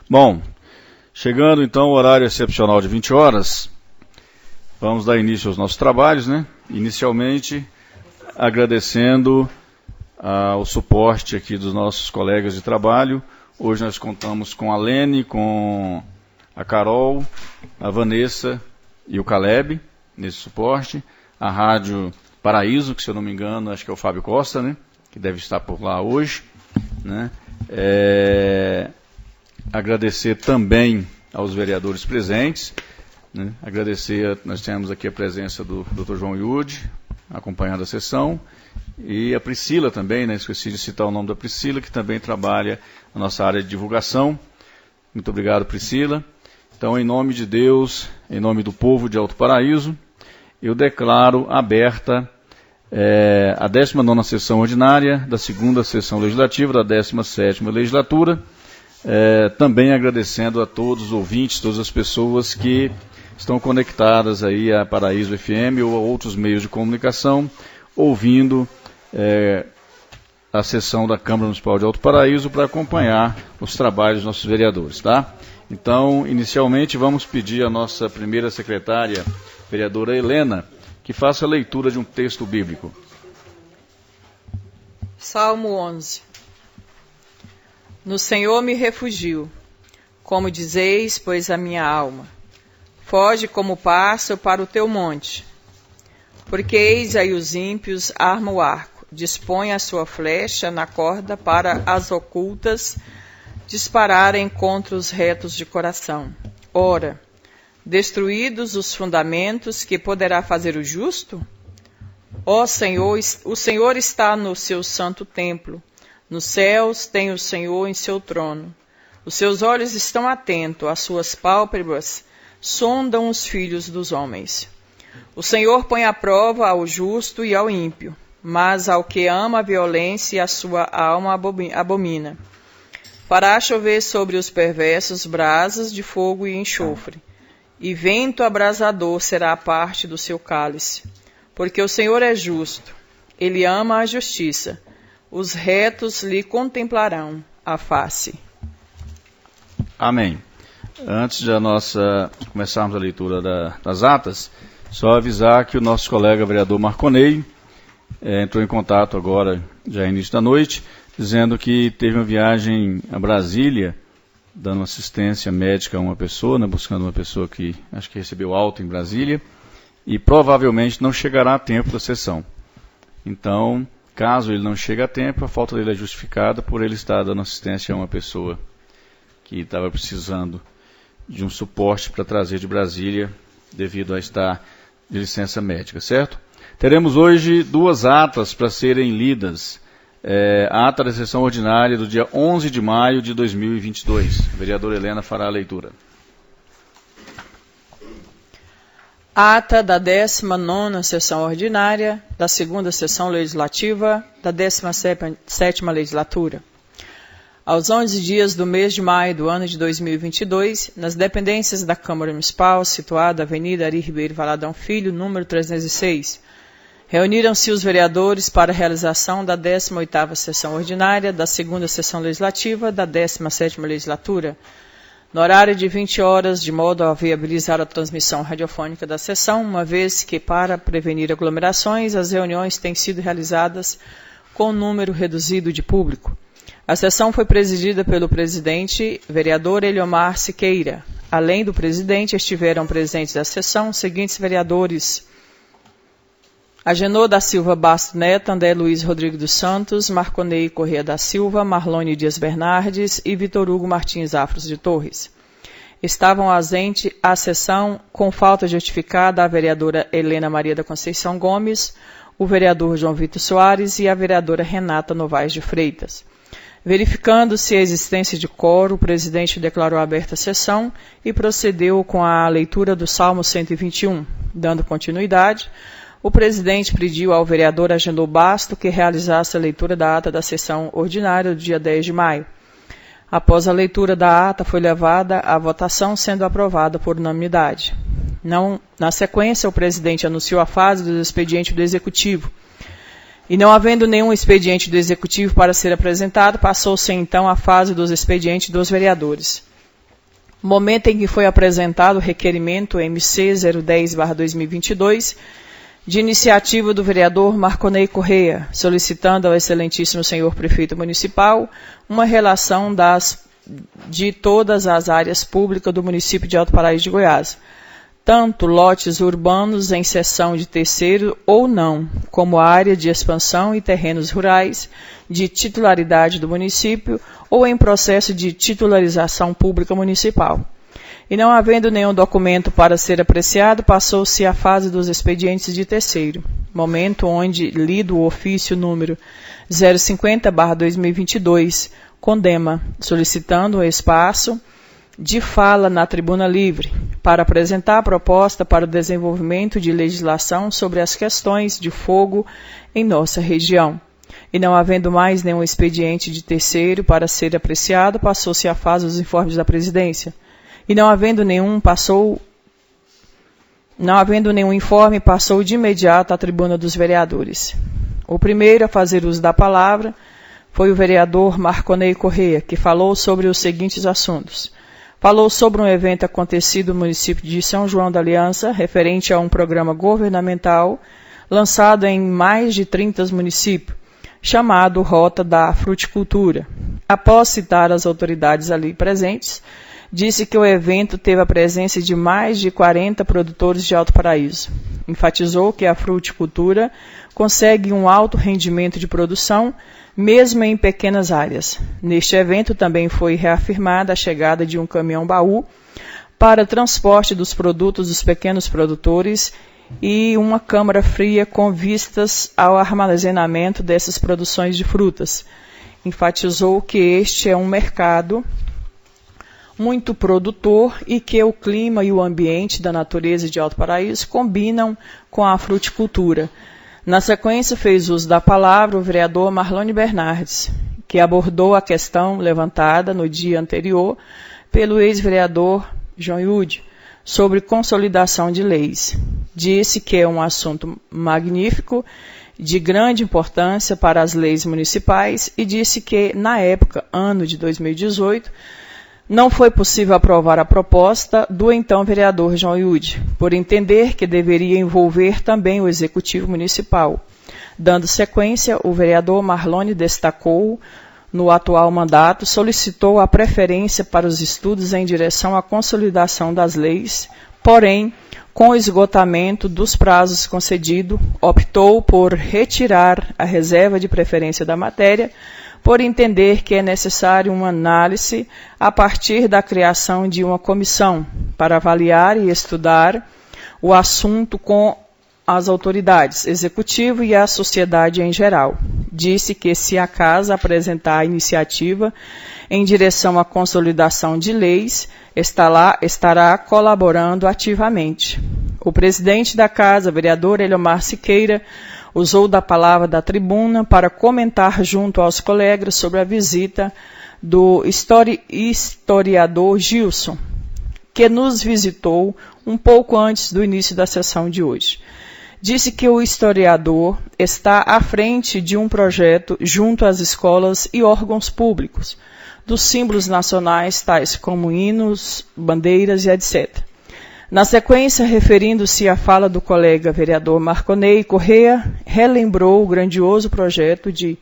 Bom, chegando então ao horário excepcional de 20 horas, vamos dar início aos nossos trabalhos, né? Inicialmente, agradecendo o suporte aqui dos nossos colegas de trabalho. Hoje nós contamos com a Lene, com a Carol, a Vanessa e o Caleb nesse suporte. A Rádio Paraíso, que se eu não me engano, acho que é o Fábio Costa, né? Que deve estar por lá hoje, né? Agradecer também aos vereadores presentes, né? Nós temos aqui a presença do Dr. João Iude, acompanhando a sessão, e a Priscila também, né? Esqueci de citar o nome da Priscila, que também trabalha na nossa área de divulgação. Muito obrigado, Priscila. Então, em nome de Deus, em nome do povo de Alto Paraíso, eu declaro aberta a 19ª sessão ordinária da 2ª sessão legislativa da 17ª legislatura, também agradecendo a todos os ouvintes, todas as pessoas que estão conectadas aí a Paraíso FM ou a outros meios de comunicação, ouvindo a sessão da Câmara Municipal de Alto Paraíso para acompanhar os trabalhos dos nossos vereadores, tá? Então, inicialmente, vamos pedir à nossa primeira secretária, vereadora Helena, que faça a leitura de um texto bíblico. Salmo 11. No Senhor me refugio, como dizeis, pois a minha alma. Foge como pássaro para o teu monte. Porque eis aí os ímpios armam o arco, dispõe a sua flecha na corda para as ocultas dispararem contra os retos de coração. Ora, destruídos os fundamentos, que poderá fazer o justo? Ó Senhor, o Senhor está no seu santo templo. Nos céus tem o Senhor em seu trono. Os seus olhos estão atentos, as suas pálpebras sondam os filhos dos homens. O Senhor põe à prova ao justo e ao ímpio, mas ao que ama a violência a sua alma abomina. Fará chover sobre os perversos brasas de fogo e enxofre, e vento abrasador será a parte do seu cálice. Porque o Senhor é justo, ele ama a justiça, os retos lhe contemplarão a face. Amém. Antes de começarmos a leitura das atas, só avisar que o nosso colega vereador Marconei entrou em contato agora, já início da noite, dizendo que teve uma viagem a Brasília, dando assistência médica a uma pessoa, né, buscando uma pessoa que acho que recebeu alta em Brasília, e provavelmente não chegará a tempo da sessão. Então, caso ele não chegue a tempo, a falta dele é justificada por ele estar dando assistência a uma pessoa que estava precisando de um suporte para trazer de Brasília, devido a estar de licença médica, certo? Teremos hoje 2 atas para serem lidas. A ata da sessão ordinária do dia 11 de maio de 2022. A vereadora Helena fará a leitura. Ata da 19ª sessão ordinária da 2ª sessão legislativa da 17ª legislatura. Aos 11 dias do mês de maio do ano de 2022, nas dependências da Câmara Municipal, situada na Avenida Ari Ribeiro Valadão Filho, número 306, reuniram-se os vereadores para a realização da 18ª sessão ordinária da 2ª sessão legislativa da 17ª legislatura, no horário de 20 horas, de modo a viabilizar a transmissão radiofônica da sessão, uma vez que, para prevenir aglomerações, as reuniões têm sido realizadas com número reduzido de público. A sessão foi presidida pelo presidente, vereador Eliomar Siqueira. Além do presidente, estiveram presentes da sessão os seguintes vereadores: Agenor da Silva Basto Neto, André Luiz Rodrigues dos Santos, Marconei Corrêa da Silva, Marlone Dias Bernardes e Vitor Hugo Martins Afros de Torres. Estavam ausentes à sessão, com falta justificada, a vereadora Helena Maria da Conceição Gomes, o vereador João Vitor Soares e a vereadora Renata Novaes de Freitas. Verificando-se a existência de quórum, o presidente declarou aberta a sessão e procedeu com a leitura do Salmo 121. Dando continuidade, o presidente pediu ao vereador Agenor Basto que realizasse a leitura da ata da sessão ordinária do dia 10 de maio. Após a leitura da ata, foi levada à votação, sendo aprovada por unanimidade. Na sequência, o presidente anunciou a fase do expediente do Executivo. E não havendo nenhum expediente do Executivo para ser apresentado, passou-se então à fase dos expedientes dos vereadores. momento em que foi apresentado o requerimento MC 010/2022, de iniciativa do vereador Marconei Correia, solicitando ao excelentíssimo senhor prefeito municipal uma relação de todas as áreas públicas do município de Alto Paraíso de Goiás, tanto lotes urbanos em seção de terceiro ou não, como área de expansão e terrenos rurais de titularidade do município ou em processo de titularização pública municipal. E não havendo nenhum documento para ser apreciado, passou-se à fase dos expedientes de terceiro, momento onde, lido o ofício número 050/2022, condema, solicitando o espaço de fala na tribuna livre, para apresentar a proposta para o desenvolvimento de legislação sobre as questões de fogo em nossa região. E não havendo mais nenhum expediente de terceiro para ser apreciado, passou-se à fase dos informes da presidência. E não havendo nenhum informe, passou de imediato à tribuna dos vereadores. O primeiro a fazer uso da palavra foi o vereador Marconei Correia, que falou sobre os seguintes assuntos. Falou sobre um evento acontecido no município de São João da Aliança, referente a um programa governamental lançado em mais de 30 municípios, chamado Rota da Fruticultura. Após citar as autoridades ali presentes, disse que o evento teve a presença de mais de 40 produtores de Alto Paraíso. Enfatizou que a fruticultura consegue um alto rendimento de produção, mesmo em pequenas áreas. Neste evento também foi reafirmada a chegada de um caminhão-baú para transporte dos produtos dos pequenos produtores e uma câmara fria com vistas ao armazenamento dessas produções de frutas. Enfatizou que este é um mercado muito produtor e que o clima e o ambiente da natureza de Alto Paraíso combinam com a fruticultura. Na sequência, fez uso da palavra o vereador Marlone Bernardes, que abordou a questão levantada no dia anterior pelo ex-vereador João Yude, sobre consolidação de leis. Disse que é um assunto magnífico, de grande importância para as leis municipais, e disse que, na época, ano de 2018, não foi possível aprovar a proposta do então vereador João Yude, por entender que deveria envolver também o Executivo Municipal. Dando sequência, o vereador Marlone destacou, no atual mandato, solicitou a preferência para os estudos em direção à consolidação das leis, porém, com o esgotamento dos prazos concedidos, optou por retirar a reserva de preferência da matéria, por entender que é necessário uma análise a partir da criação de uma comissão para avaliar e estudar o assunto com as autoridades, executivo e a sociedade em geral. Disse que se a Casa apresentar a iniciativa em direção à consolidação de leis, estará colaborando ativamente. O presidente da Casa, vereador Eliomar Siqueira, usou da palavra da tribuna para comentar junto aos colegas sobre a visita do historiador Gilson, que nos visitou um pouco antes do início da sessão de hoje. Disse que o historiador está à frente de um projeto junto às escolas e órgãos públicos, dos símbolos nacionais tais como hinos, bandeiras e etc. Na sequência, referindo-se à fala do colega vereador Marconei Correia, relembrou o grandioso projeto de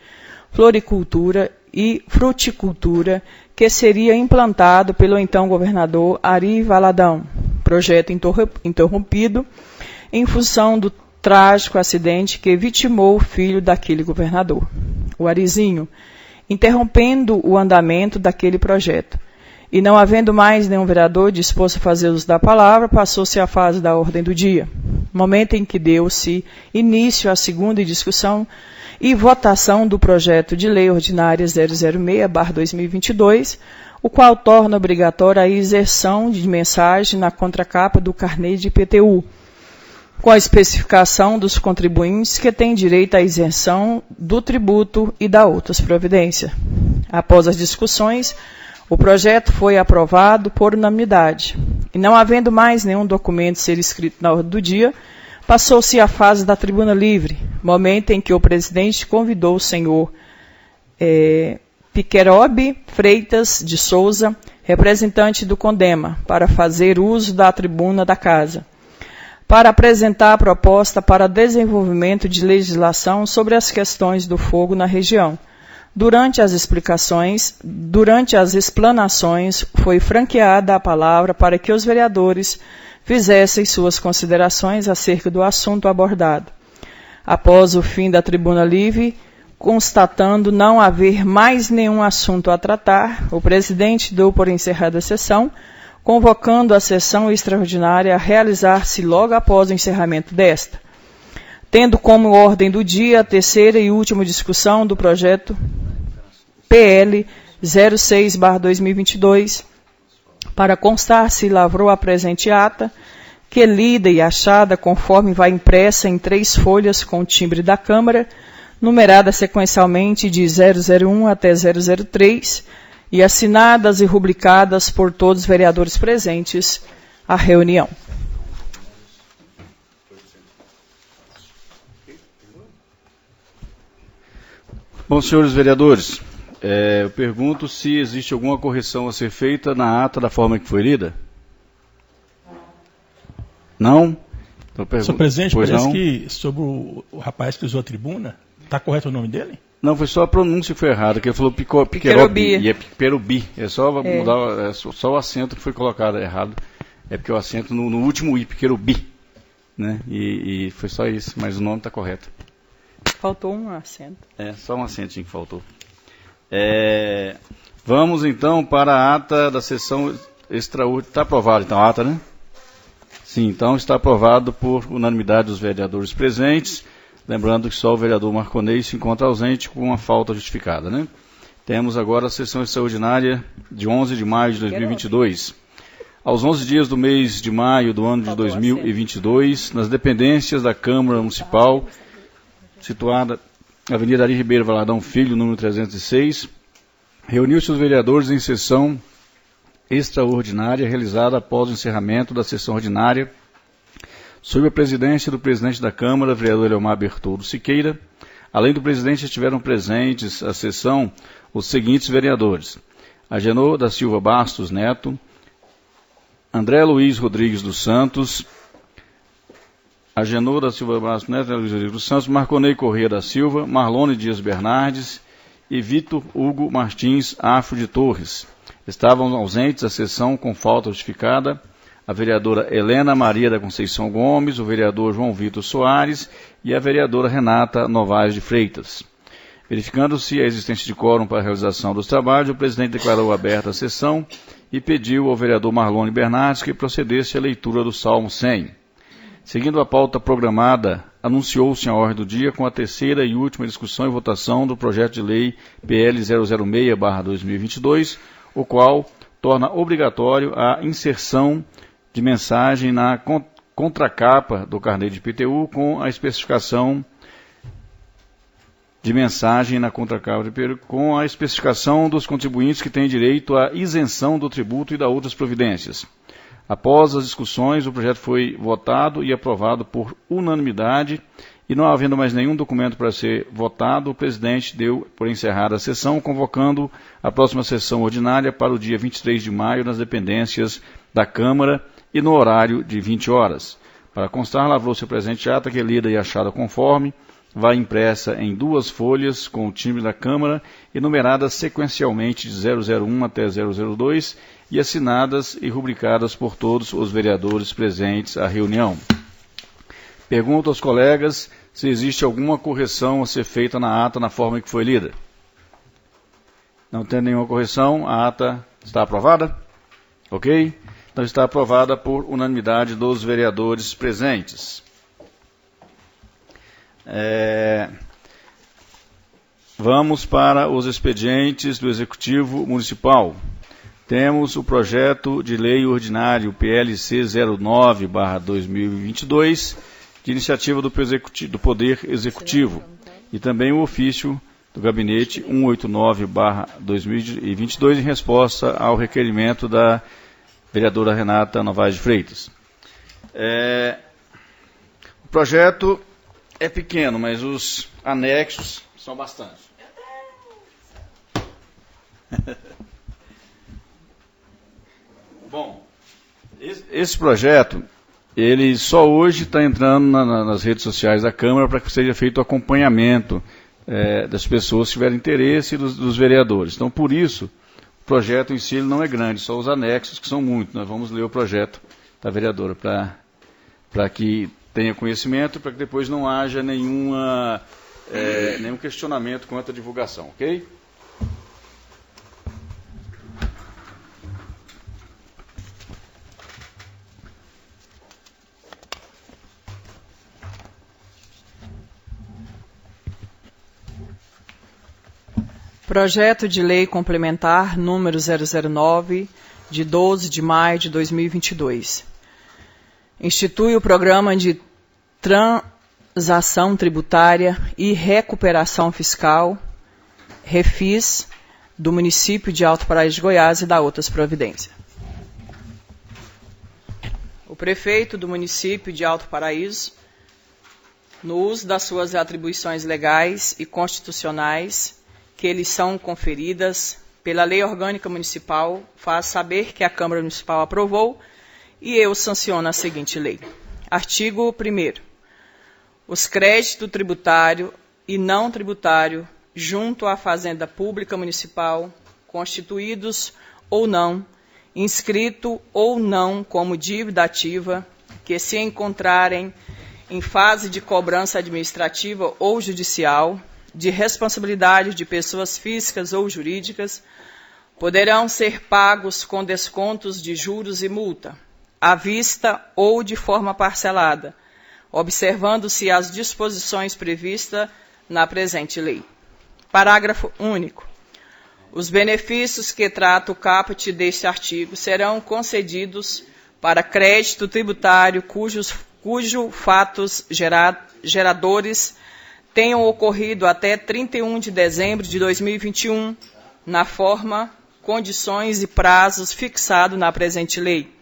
floricultura e fruticultura que seria implantado pelo então governador Ari Valadão, projeto interrompido em função do trágico acidente que vitimou o filho daquele governador, o Arizinho, interrompendo o andamento daquele projeto. E não havendo mais nenhum vereador disposto a fazer uso da palavra, passou-se à fase da ordem do dia, momento em que deu-se início à segunda discussão e votação do projeto de lei ordinária 006/2022, o qual torna obrigatória a inserção de mensagem na contracapa do carnê de IPTU, com a especificação dos contribuintes que têm direito à isenção do tributo e da outras providências. Após as discussões, o projeto foi aprovado por unanimidade, e não havendo mais nenhum documento ser escrito na ordem do dia, passou-se à fase da tribuna livre, momento em que o presidente convidou o senhor Piquerobe Freitas de Souza, representante do CONDEMA, para fazer uso da tribuna da Casa, para apresentar a proposta para desenvolvimento de legislação sobre as questões do fogo na região. Durante as explanações, foi franqueada a palavra para que os vereadores fizessem suas considerações acerca do assunto abordado. Após o fim da tribuna livre, constatando não haver mais nenhum assunto a tratar, o presidente deu por encerrada a sessão, convocando a sessão extraordinária a realizar-se logo após o encerramento desta, tendo como ordem do dia a terceira e última discussão do projeto PL 06/2022, para constar se lavrou a presente ata, que lida e achada conforme vai impressa em 3 folhas com timbre da Câmara, numerada sequencialmente de 001 até 003, e assinadas e rubricadas por todos os vereadores presentes à reunião. Bom, senhores vereadores, eu pergunto se existe alguma correção a ser feita na ata da forma que foi lida. Não? Então, Senhor presidente, pois parece não? que sobre o rapaz que usou a tribuna, está correto o nome dele? Não, foi só a pronúncia que foi errada, que ele falou Piquerobi, e é Piquerobi. É só mudar, só o acento que foi colocado errado. É porque o acento no último I, Piquerobi. Né? E foi só isso, mas o nome está correto. Faltou um acento. Só um acentinho que faltou. Vamos então para a ata da sessão extraordinária. Está aprovado então a ata, né? Sim, então está aprovado por unanimidade dos vereadores presentes. Lembrando que só o vereador Marconei se encontra ausente com uma falta justificada, né? Temos agora a sessão extraordinária de 11 de maio de 2022. Aos 11 dias do mês de maio do ano de 2022, nas dependências da Câmara Municipal, situada na Avenida Ari Ribeiro Valadão Filho, número 306, reuniu-se os vereadores em sessão extraordinária realizada após o encerramento da sessão ordinária, sob a presidência do presidente da Câmara, vereador Eleomar Bertoldo Siqueira. Além do presidente, estiveram presentes à sessão os seguintes vereadores: Agenor da Silva Bastos Neto, André Luiz Rodrigues dos Santos, Agenor da Silva Bastos Neto, André Luiz Rodrigues dos Santos, Marconei Corrêa da Silva, Marlone Dias Bernardes e Vitor Hugo Martins Afro de Torres. Estavam ausentes à sessão com falta justificada a vereadora Helena Maria da Conceição Gomes, o vereador João Vitor Soares e a vereadora Renata Novaes de Freitas. Verificando-se a existência de quórum para a realização dos trabalhos, o presidente declarou aberta a sessão e pediu ao vereador Marlone Bernardes que procedesse à leitura do Salmo 100. Seguindo a pauta programada, anunciou-se a ordem do dia com a terceira e última discussão e votação do projeto de lei PL 006/2022, o qual torna obrigatório a inserção de mensagem na contracapa do carnê de IPTU com a especificação de mensagem na contracapa de IPTU com a especificação dos contribuintes que têm direito à isenção do tributo e da outras providências. Após as discussões, o projeto foi votado e aprovado por unanimidade, e não havendo mais nenhum documento para ser votado, o presidente deu por encerrada a sessão, convocando a próxima sessão ordinária para o dia 23 de maio nas dependências da Câmara e no horário de 20 horas. Para constar, lavrou-se a presente ata, que é lida e achada conforme, vai impressa em 2 folhas com o timbre da Câmara e numeradas sequencialmente de 001 até 002 e assinadas e rubricadas por todos os vereadores presentes à reunião. Pergunto aos colegas se existe alguma correção a ser feita na ata na forma que foi lida. Não tendo nenhuma correção, a ata está aprovada? Ok? Então está aprovada por unanimidade dos vereadores presentes. Vamos para os expedientes do Executivo Municipal. Temos o projeto de lei ordinário PLC 09/2022, de iniciativa do Poder Executivo, e também o ofício do Gabinete 189/2022, em resposta ao requerimento da vereadora Renata Novaes de Freitas. O projeto é pequeno, mas os anexos são bastantes. Bom, esse projeto, ele só hoje está entrando nas redes sociais da Câmara para que seja feito o acompanhamento das pessoas que tiverem interesse e dos vereadores. Então, por isso, o projeto em si ele não é grande, só os anexos, que são muitos. Nós vamos ler o projeto da vereadora para que tenha conhecimento, para que depois não haja nenhum questionamento quanto à divulgação, ok? Projeto de Lei Complementar número 009, de 12 de maio de 2022. Institui o Programa de Transação Tributária e Recuperação Fiscal, REFIS, do município de Alto Paraíso de Goiás e dá outras providências. O prefeito do município de Alto Paraíso, no uso das suas atribuições legais e constitucionais, que lhes são conferidas pela Lei Orgânica Municipal, faz saber que a Câmara Municipal aprovou e eu sanciono a seguinte lei. Artigo 1º. Os créditos tributário e não tributário junto à Fazenda Pública Municipal, constituídos ou não, inscrito ou não como dívida ativa, que se encontrarem em fase de cobrança administrativa ou judicial, de responsabilidade de pessoas físicas ou jurídicas, poderão ser pagos com descontos de juros e multa, à vista ou de forma parcelada, observando-se as disposições previstas na presente lei. Parágrafo único. Os benefícios que trata o caput deste artigo serão concedidos para crédito tributário cujo fatos geradores tenham ocorrido até 31 de dezembro de 2021, na forma, condições e prazos fixados na presente lei,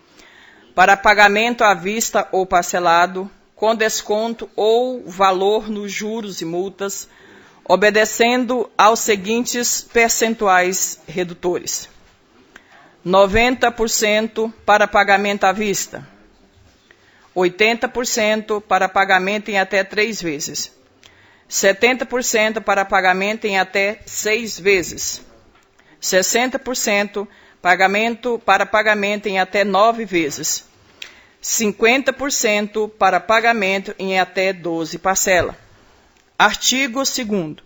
para pagamento à vista ou parcelado, com desconto ou valor nos juros e multas, obedecendo aos seguintes percentuais redutores: 90% para pagamento à vista, 80% para pagamento em até 3 vezes, 70% para pagamento em até 6 vezes, 60% para pagamento em até 9 vezes, 50% para pagamento em até 12 parcelas. Artigo 2º.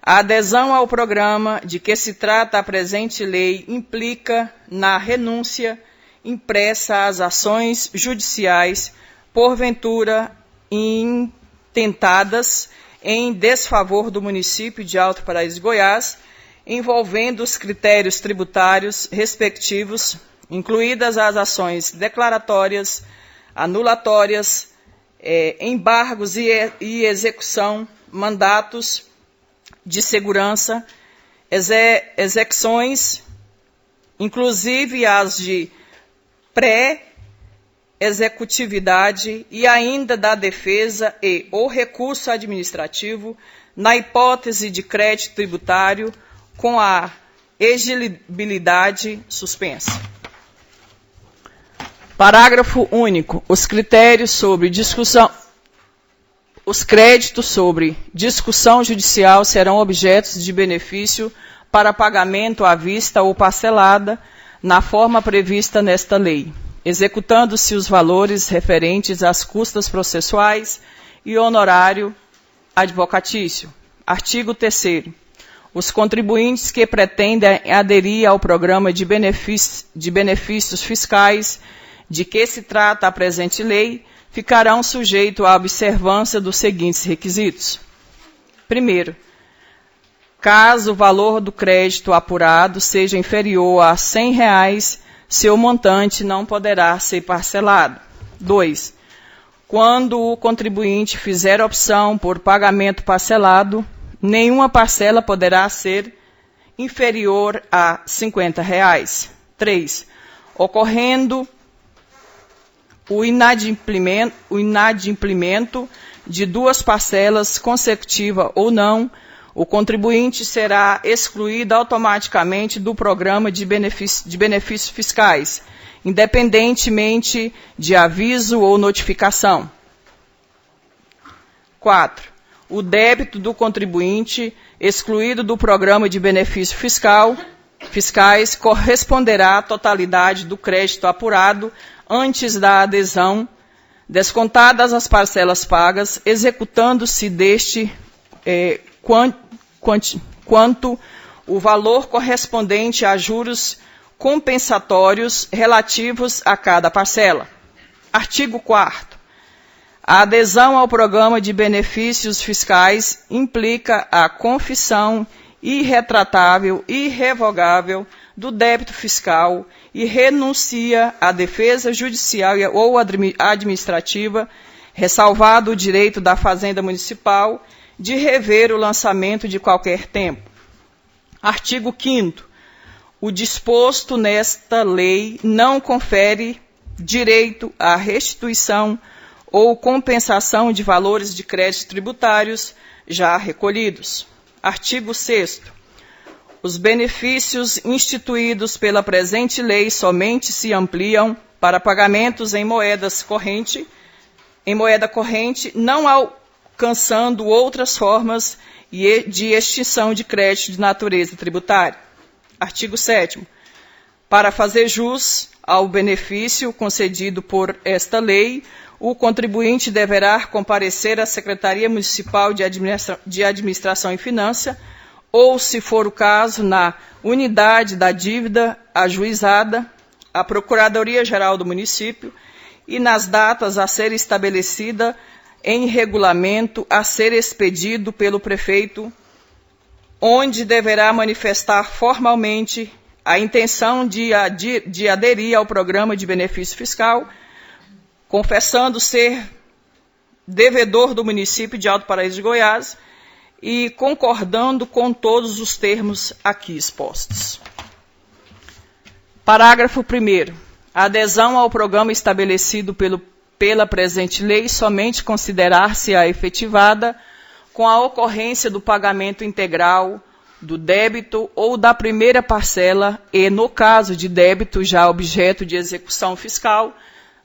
A adesão ao programa de que se trata a presente lei implica na renúncia impressa às ações judiciais, porventura intentadas em desfavor do município de Alto Paraíso de Goiás, envolvendo os critérios tributários respectivos, incluídas as ações declaratórias, anulatórias, embargos e execução, mandatos de segurança, execuções, inclusive as de pré-executividade e ainda da defesa e ou recurso administrativo, na hipótese de crédito tributário com a exigibilidade suspensa. Parágrafo único. Os créditos sobre discussão judicial serão objetos de benefício para pagamento à vista ou parcelada na forma prevista nesta lei, executando-se os valores referentes às custas processuais e honorário advocatício. Artigo 3º. Os contribuintes que pretendem aderir ao programa de benefícios fiscais de que se trata a presente lei ficarão sujeitos à observância dos seguintes requisitos. Primeiro, caso o valor do crédito apurado seja inferior a R$ 100, seu montante não poderá ser parcelado. 2. Quando o contribuinte fizer opção por pagamento parcelado, nenhuma parcela poderá ser inferior a R$ 50. 3. Ocorrendo o inadimplemento de 2 parcelas consecutivas ou não, o contribuinte será excluído automaticamente do programa de benefícios fiscais, independentemente de aviso ou notificação. 4. O débito do contribuinte excluído do programa de benefícios fiscais corresponderá à totalidade do crédito apurado antes da adesão, descontadas as parcelas pagas, executando-se deste quanto o valor correspondente a juros compensatórios relativos a cada parcela. Artigo 4º. A adesão ao programa de benefícios fiscais implica a confissão irretratável e irrevogável do débito fiscal e renuncia à defesa judicial ou administrativa, ressalvado o direito da Fazenda Municipal de rever o lançamento de qualquer tempo. Artigo 5º. O disposto nesta lei não confere direito à restituição ou compensação de valores de créditos tributários já recolhidos. Artigo 6º. Os benefícios instituídos pela presente lei somente se ampliam para pagamentos em moeda corrente, não alcançando outras formas de extinção de crédito de natureza tributária. Artigo 7º. Para fazer jus ao benefício concedido por esta lei, o contribuinte deverá comparecer à Secretaria Municipal de Administração e Finanças, ou, se for o caso, na unidade da dívida ajuizada, à Procuradoria-Geral do Município, e nas datas a ser estabelecida em regulamento a ser expedido pelo prefeito, onde deverá manifestar formalmente a intenção de aderir ao programa de benefício fiscal, confessando ser devedor do município de Alto Paraíso de Goiás e concordando com todos os termos aqui expostos. Parágrafo 1º. A adesão ao programa estabelecido pela presente lei somente considerar-se-á efetivada com a ocorrência do pagamento integral do débito ou da primeira parcela e, no caso de débito já objeto de execução fiscal,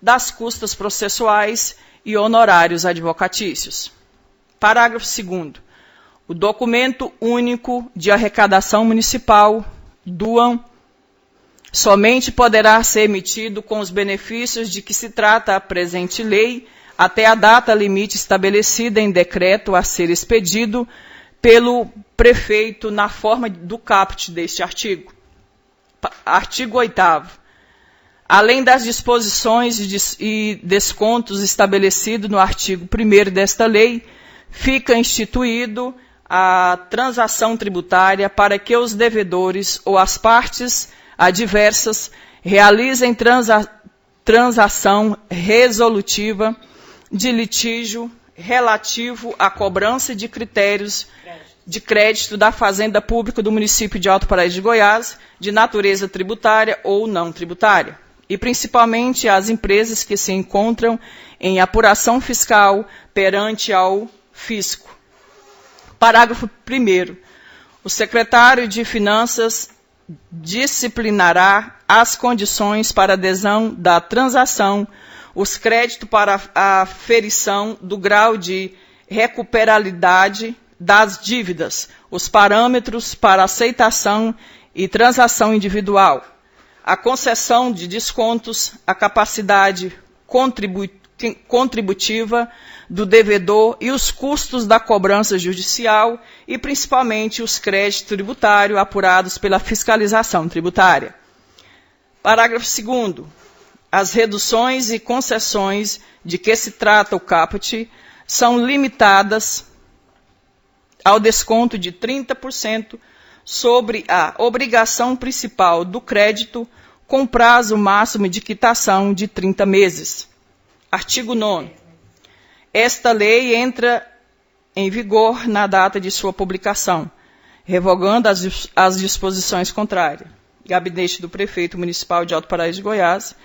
das custas processuais e honorários advocatícios. Parágrafo 2º. O documento único de arrecadação municipal, DUAM, somente poderá ser emitido com os benefícios de que se trata a presente lei até a data limite estabelecida em decreto a ser expedido pelo prefeito na forma do caput deste artigo. Artigo 8º. Além das disposições e descontos estabelecidos no artigo 1º desta lei, fica instituído a transação tributária para que os devedores ou as partes adversas realizem transação resolutiva de litígio relativo à cobrança de critérios de crédito da Fazenda Pública do município de Alto Paraíso de Goiás, de natureza tributária ou não tributária, e principalmente as empresas que se encontram em apuração fiscal perante ao fisco. Parágrafo 1º. O secretário de Finanças disciplinará as condições para adesão da transação, os créditos para a aferição do grau de recuperabilidade das dívidas, os parâmetros para aceitação e transação individual, a concessão de descontos, a capacidade contributiva do devedor e os custos da cobrança judicial e, principalmente, os créditos tributários apurados pela fiscalização tributária. Parágrafo 2º. As reduções e concessões de que se trata o caput são limitadas ao desconto de 30% sobre a obrigação principal do crédito, com prazo máximo de quitação de 30 meses. Artigo 9º. Esta lei entra em vigor na data de sua publicação, revogando as disposições contrárias. Gabinete do Prefeito Municipal de Alto Paraíso de Goiás,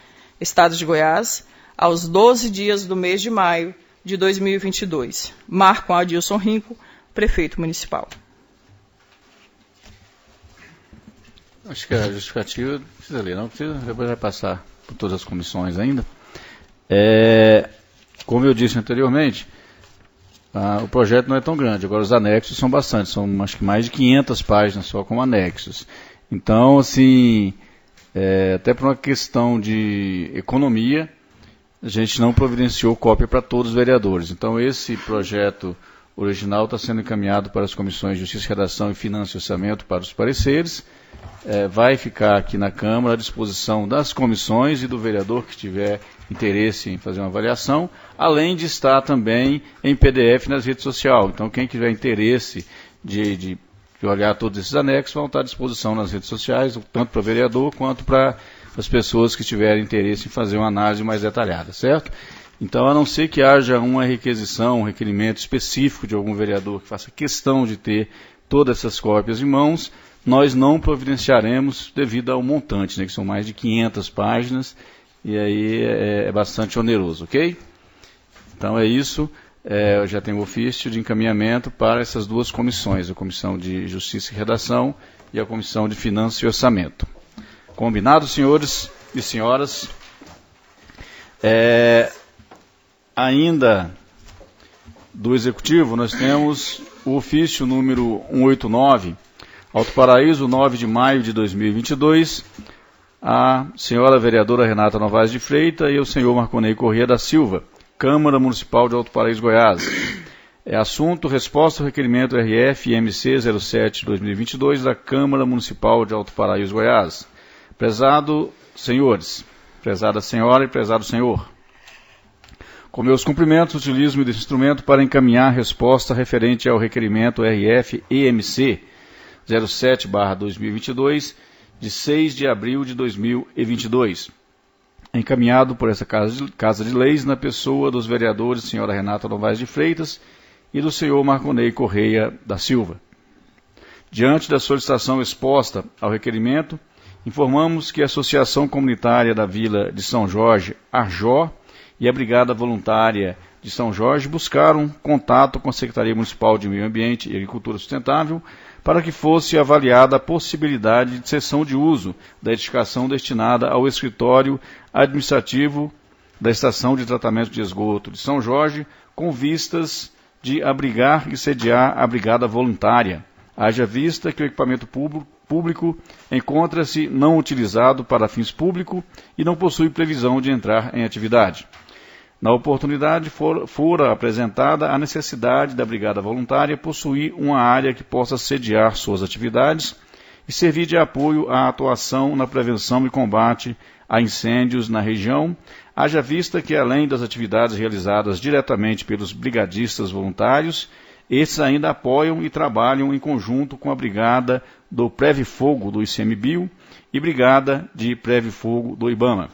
Estado de Goiás, aos 12 dias do mês de maio de 2022. Marco Adilson Rinco, Prefeito Municipal. Acho que a justificativa não precisa ler, não precisa, depois vai passar por todas as comissões ainda. Como eu disse anteriormente, o projeto não é tão grande, agora os anexos são bastante, são acho que mais de 500 páginas só com anexos. Então, assim, até por uma questão de economia, a gente não providenciou cópia para todos os vereadores. Então, esse projeto original está sendo encaminhado para as comissões de Justiça, Redação e Finanças e Orçamento para os pareceres. Vai ficar aqui na Câmara à disposição das comissões e do vereador que tiver interesse em fazer uma avaliação, além de estar também em PDF nas redes sociais. Então, quem tiver interesse de olhar todos esses anexos vão estar à disposição nas redes sociais, tanto para o vereador quanto para as pessoas que tiverem interesse em fazer uma análise mais detalhada, certo? Então, a não ser que haja uma requisição, um requerimento específico de algum vereador que faça questão de ter todas essas cópias em mãos, nós não providenciaremos devido ao montante, né, que são mais de 500 páginas, e aí é bastante oneroso, ok? Então é isso, eu já tenho o ofício de encaminhamento para essas duas comissões, a Comissão de Justiça e Redação e a Comissão de Finanças e Orçamento. Combinado, senhores e senhoras? Ainda do Executivo, nós temos o ofício número 189, Alto Paraíso, 9 de maio de 2022, a senhora vereadora Renata Novaes de Freitas e o senhor Marconei Corrêa da Silva, Câmara Municipal de Alto Paraíso, Goiás. Assunto, resposta ao requerimento RF-IMC 07-2022 da Câmara Municipal de Alto Paraíso, Goiás. Prezado senhores, prezada senhora e prezado senhor, com meus cumprimentos, utilizo-me desse instrumento para encaminhar a resposta referente ao requerimento RF-EMC 07/2022, de 6 de abril de 2022, encaminhado por essa Casa de Leis na pessoa dos vereadores senhora Renata Novaes de Freitas e do senhor Marconei Corrêa da Silva. Diante da solicitação exposta ao requerimento, informamos que a Associação Comunitária da Vila de São Jorge, ARJO, e a Brigada Voluntária de São Jorge buscaram contato com a Secretaria Municipal de Meio Ambiente e Agricultura Sustentável para que fosse avaliada a possibilidade de cessão de uso da edificação destinada ao escritório administrativo da Estação de Tratamento de Esgoto de São Jorge, com vistas de abrigar e sediar a Brigada Voluntária, haja vista que o equipamento público encontra-se não utilizado para fins públicos e não possui previsão de entrar em atividade. Na oportunidade, fora apresentada a necessidade da Brigada Voluntária possuir uma área que possa sediar suas atividades e servir de apoio à atuação na prevenção e combate a incêndios na região, haja vista que, além das atividades realizadas diretamente pelos brigadistas voluntários, esses ainda apoiam e trabalham em conjunto com a Brigada do Preve-Fogo do ICMBio e Brigada de Preve-Fogo do IBAMA.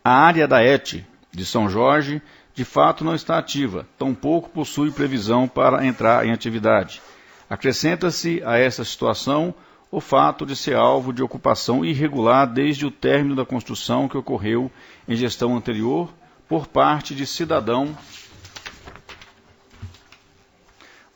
A área da ET de São Jorge, de fato, não está ativa, tampouco possui previsão para entrar em atividade. Acrescenta-se a essa situação o fato de ser alvo de ocupação irregular desde o término da construção que ocorreu em gestão anterior por parte de cidadão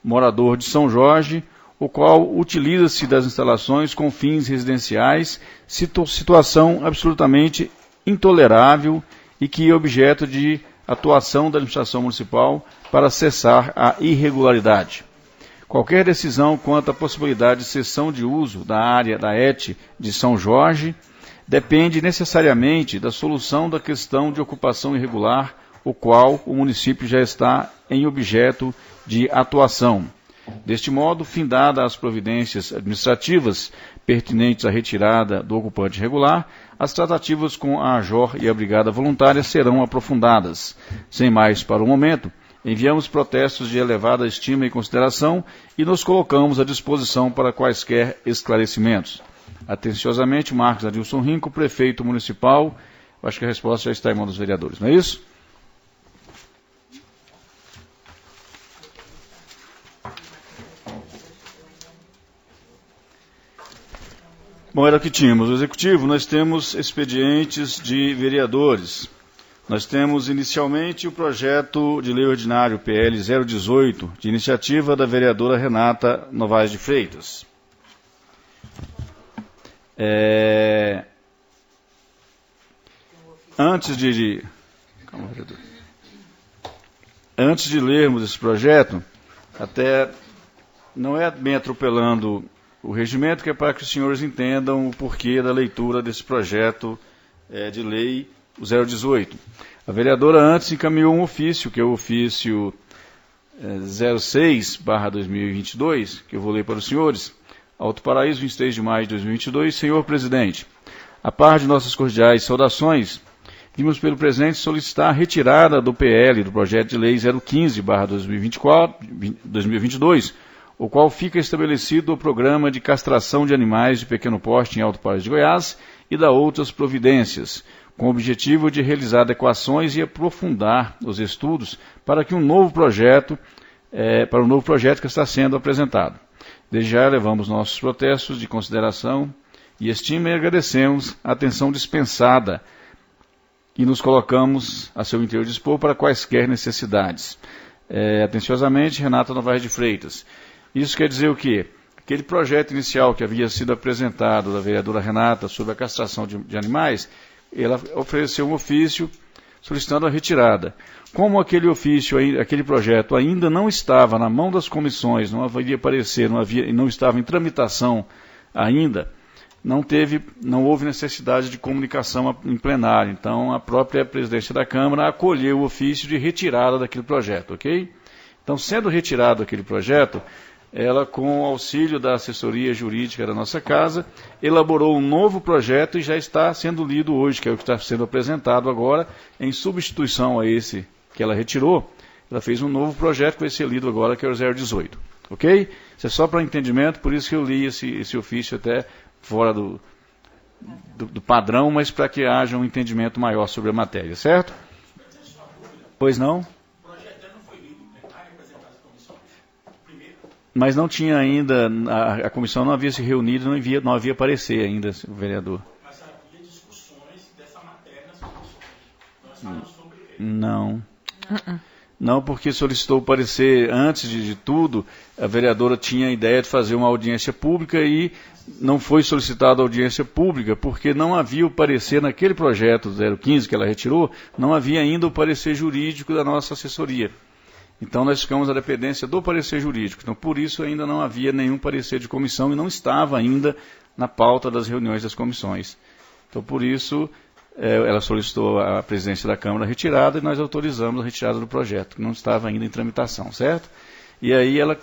morador de São Jorge, o qual utiliza-se das instalações com fins residenciais, situação absolutamente intolerável e que é objeto de atuação da administração municipal para cessar a irregularidade. Qualquer decisão quanto à possibilidade de cessão de uso da área da ET de São Jorge depende necessariamente da solução da questão de ocupação irregular, o qual o município já está em objeto de atuação. Deste modo, findada as providências administrativas pertinentes à retirada do ocupante irregular, as tratativas com a AJOR e a Brigada Voluntária serão aprofundadas. Sem mais para o momento, enviamos protestos de elevada estima e consideração e nos colocamos à disposição para quaisquer esclarecimentos. Atenciosamente, Marcos Adilson Rinco, prefeito municipal. Acho que a resposta já está em mão dos vereadores, não é isso? Bom, era o que tínhamos. O Executivo, nós temos expedientes de vereadores. Nós temos, inicialmente, o projeto de lei ordinário PL 018, de iniciativa da vereadora Renata Novaes de Freitas. Antes de lermos esse projeto, até não é bem atropelando o regimento, que é para que os senhores entendam o porquê da leitura desse projeto de lei 018. A vereadora antes encaminhou um ofício, que é o ofício 06/2022, que eu vou ler para os senhores. Alto Paraíso, 23 de maio de 2022. Senhor presidente, a par de nossas cordiais saudações, vimos pelo presente solicitar a retirada do PL, do projeto de lei 015/2022, o qual fica estabelecido o programa de castração de animais de pequeno porte em Alto Paraíso de Goiás e da outras providências, com o objetivo de realizar adequações e aprofundar os estudos para o novo projeto que está sendo apresentado. Desde já levamos nossos protestos de consideração e estima e agradecemos a atenção dispensada e nos colocamos a seu inteiro dispor para quaisquer necessidades. Atenciosamente, Renata Novaes de Freitas. Isso quer dizer o quê? Aquele projeto inicial que havia sido apresentado da vereadora Renata sobre a castração de animais, ela ofereceu um ofício solicitando a retirada. Como aquele projeto ainda não estava na mão das comissões, não haveria parecer, não estava em tramitação ainda, não houve necessidade de comunicação em plenário. Então, a própria presidência da Câmara acolheu o ofício de retirada daquele projeto, ok? Então, sendo retirado aquele projeto, ela, com o auxílio da assessoria jurídica da nossa casa, elaborou um novo projeto e já está sendo lido hoje, que é o que está sendo apresentado agora, em substituição a esse que ela retirou. Ela fez um novo projeto que vai ser lido agora, que é o 018. Ok? Isso é só para entendimento, por isso que eu li esse ofício até fora do padrão, mas para que haja um entendimento maior sobre a matéria, certo? Pois não? Mas não tinha ainda, a comissão não havia se reunido, não havia parecer ainda, o vereador. Mas havia discussões dessa matéria nas comissões. Não. Não, porque solicitou o parecer antes de tudo, a vereadora tinha a ideia de fazer uma audiência pública e não foi solicitada audiência pública, porque não havia o parecer naquele projeto 015 que ela retirou, não havia ainda o parecer jurídico da nossa assessoria. Então, nós ficamos à dependência do parecer jurídico. Então, por isso, ainda não havia nenhum parecer de comissão e não estava ainda na pauta das reuniões das comissões. Então, por isso, ela solicitou a presidência da Câmara retirada e nós autorizamos a retirada do projeto, que não estava ainda em tramitação, certo? E aí ela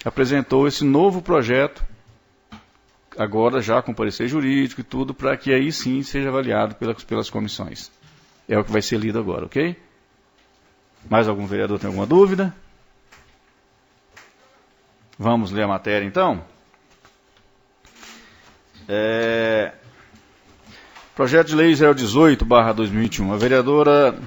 apresentou esse novo projeto, agora já com parecer jurídico e tudo, para que aí sim seja avaliado pelas comissões. É o que vai ser lido agora, ok? Mais algum vereador tem alguma dúvida? Vamos ler a matéria, então? Projeto de lei 018/2021. A vereadora,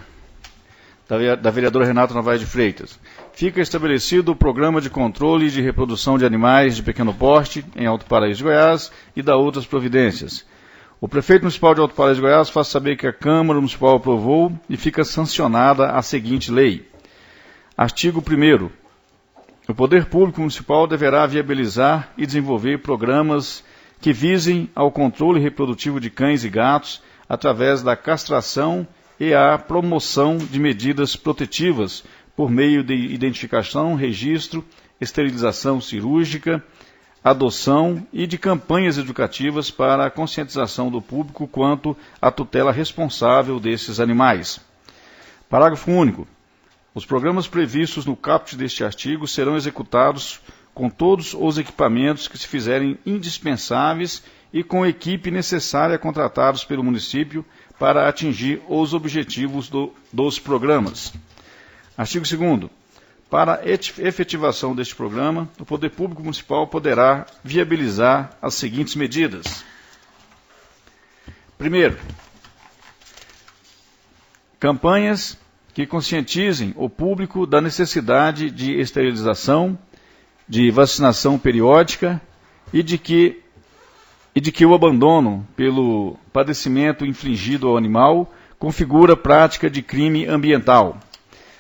da vereadora Renata Novaes de Freitas. Fica estabelecido o programa de controle de reprodução de animais de pequeno porte em Alto Paraíso de Goiás e da outras providências. O prefeito municipal de Alto Paraíso de Goiás faz saber que a Câmara Municipal aprovou e fica sancionada a seguinte lei. Artigo 1º. O Poder Público Municipal deverá viabilizar e desenvolver programas que visem ao controle reprodutivo de cães e gatos através da castração e a promoção de medidas protetivas por meio de identificação, registro, esterilização cirúrgica, adoção e de campanhas educativas para a conscientização do público quanto à tutela responsável desses animais. Parágrafo único. Os programas previstos no caput deste artigo serão executados com todos os equipamentos que se fizerem indispensáveis e com a equipe necessária contratados pelo município para atingir os objetivos dos programas. Artigo 2º. Para a efetivação deste programa, o Poder Público Municipal poderá viabilizar as seguintes medidas. Primeiro, campanhas que conscientizem o público da necessidade de esterilização, de vacinação periódica e de que o abandono pelo padecimento infligido ao animal configura prática de crime ambiental.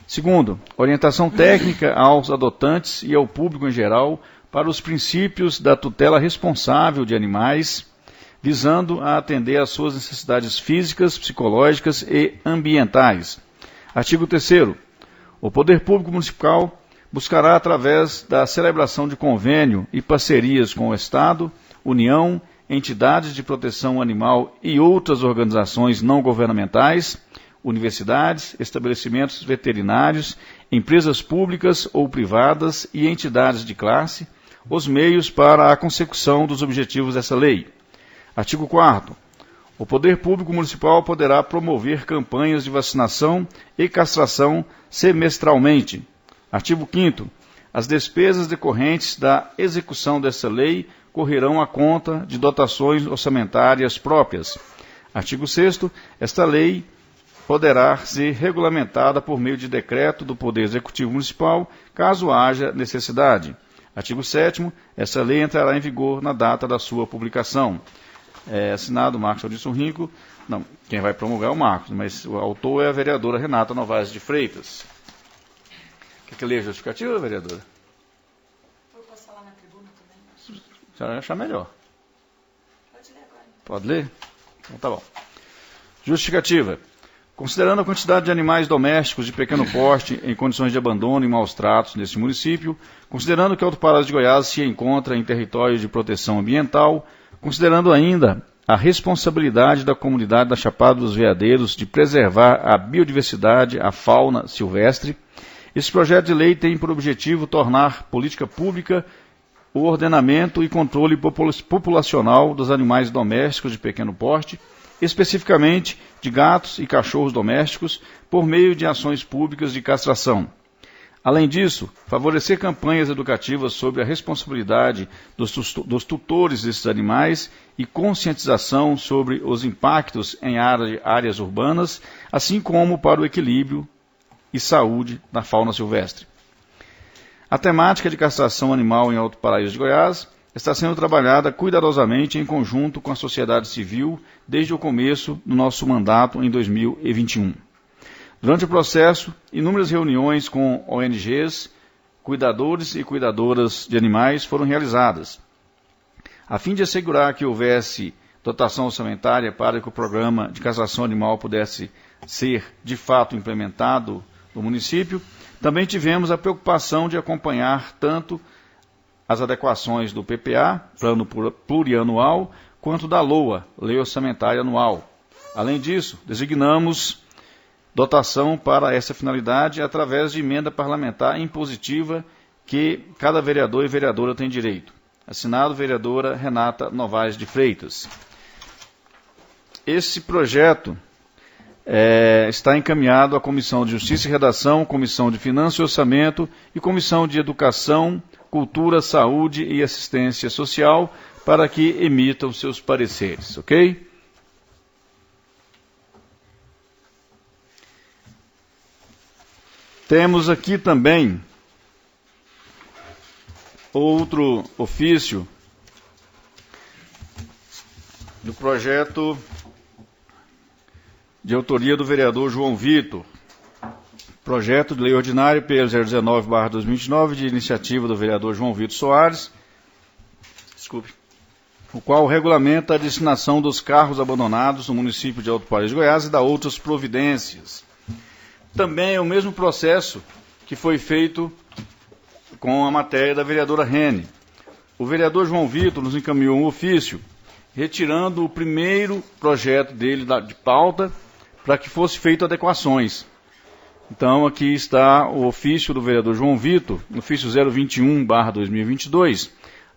Segundo, orientação técnica aos adotantes e ao público em geral para os princípios da tutela responsável de animais visando a atender às suas necessidades físicas, psicológicas e ambientais. Artigo 3º. O Poder Público Municipal buscará, através da celebração de convênio e parcerias com o Estado, União, entidades de proteção animal e outras organizações não governamentais, universidades, estabelecimentos veterinários, empresas públicas ou privadas e entidades de classe, os meios para a consecução dos objetivos dessa lei. Artigo 4º. O Poder Público Municipal poderá promover campanhas de vacinação e castração semestralmente. Artigo 5º. As despesas decorrentes da execução dessa lei correrão à conta de dotações orçamentárias próprias. Artigo 6º. Esta lei poderá ser regulamentada por meio de decreto do Poder Executivo Municipal, caso haja necessidade. Artigo 7º. Essa lei entrará em vigor na data da sua publicação. Assinado Marcos Audilson Rinco. Não, quem vai promulgar é o Marcos, mas o autor é a vereadora Renata Novaes de Freitas. Quer que eu leia a justificativa, vereadora? Eu posso falar na tribuna também? Se você achar melhor. Pode ler agora. Pode ler? Então tá bom. Justificativa. Considerando a quantidade de animais domésticos de pequeno porte em condições de abandono e maus tratos neste município, considerando que Alto Paraíso de Goiás se encontra em território de proteção ambiental, considerando ainda a responsabilidade da comunidade da Chapada dos Veadeiros de preservar a biodiversidade, a fauna silvestre, esse projeto de lei tem por objetivo tornar política pública o ordenamento e controle populacional dos animais domésticos de pequeno porte, especificamente de gatos e cachorros domésticos, por meio de ações públicas de castração. Além disso, favorecer campanhas educativas sobre a responsabilidade dos tutores desses animais e conscientização sobre os impactos em áreas urbanas, assim como para o equilíbrio e saúde da fauna silvestre. A temática de castração animal em Alto Paraíso de Goiás está sendo trabalhada cuidadosamente em conjunto com a sociedade civil desde o começo do nosso mandato em 2021. Durante o processo, inúmeras reuniões com ONGs, cuidadores e cuidadoras de animais foram realizadas. A fim de assegurar que houvesse dotação orçamentária para que o programa de castração animal pudesse ser, de fato, implementado no município, também tivemos a preocupação de acompanhar tanto as adequações do PPA, Plano Plurianual, quanto da LOA, Lei Orçamentária Anual. Além disso, designamos dotação para essa finalidade através de emenda parlamentar impositiva que cada vereador e vereadora tem direito. Assinado vereadora Renata Novaes de Freitas. Esse projeto está encaminhado à Comissão de Justiça e Redação, Comissão de Finanças e Orçamento e Comissão de Educação, Cultura, Saúde e Assistência Social para que emitam seus pareceres, ok? Temos aqui também outro ofício do projeto de autoria do vereador João Vitor, projeto de lei ordinária PL 019/2029, de iniciativa do vereador João Vitor Soares, o qual regulamenta a destinação dos carros abandonados no município de Alto Paraíso de Goiás e dá outras providências. Também é o mesmo processo que foi feito com a matéria da vereadora Rene. O vereador João Vitor nos encaminhou um ofício retirando o primeiro projeto dele de pauta para que fosse feito adequações. Então, aqui está o ofício do vereador João Vitor, ofício 021/2022,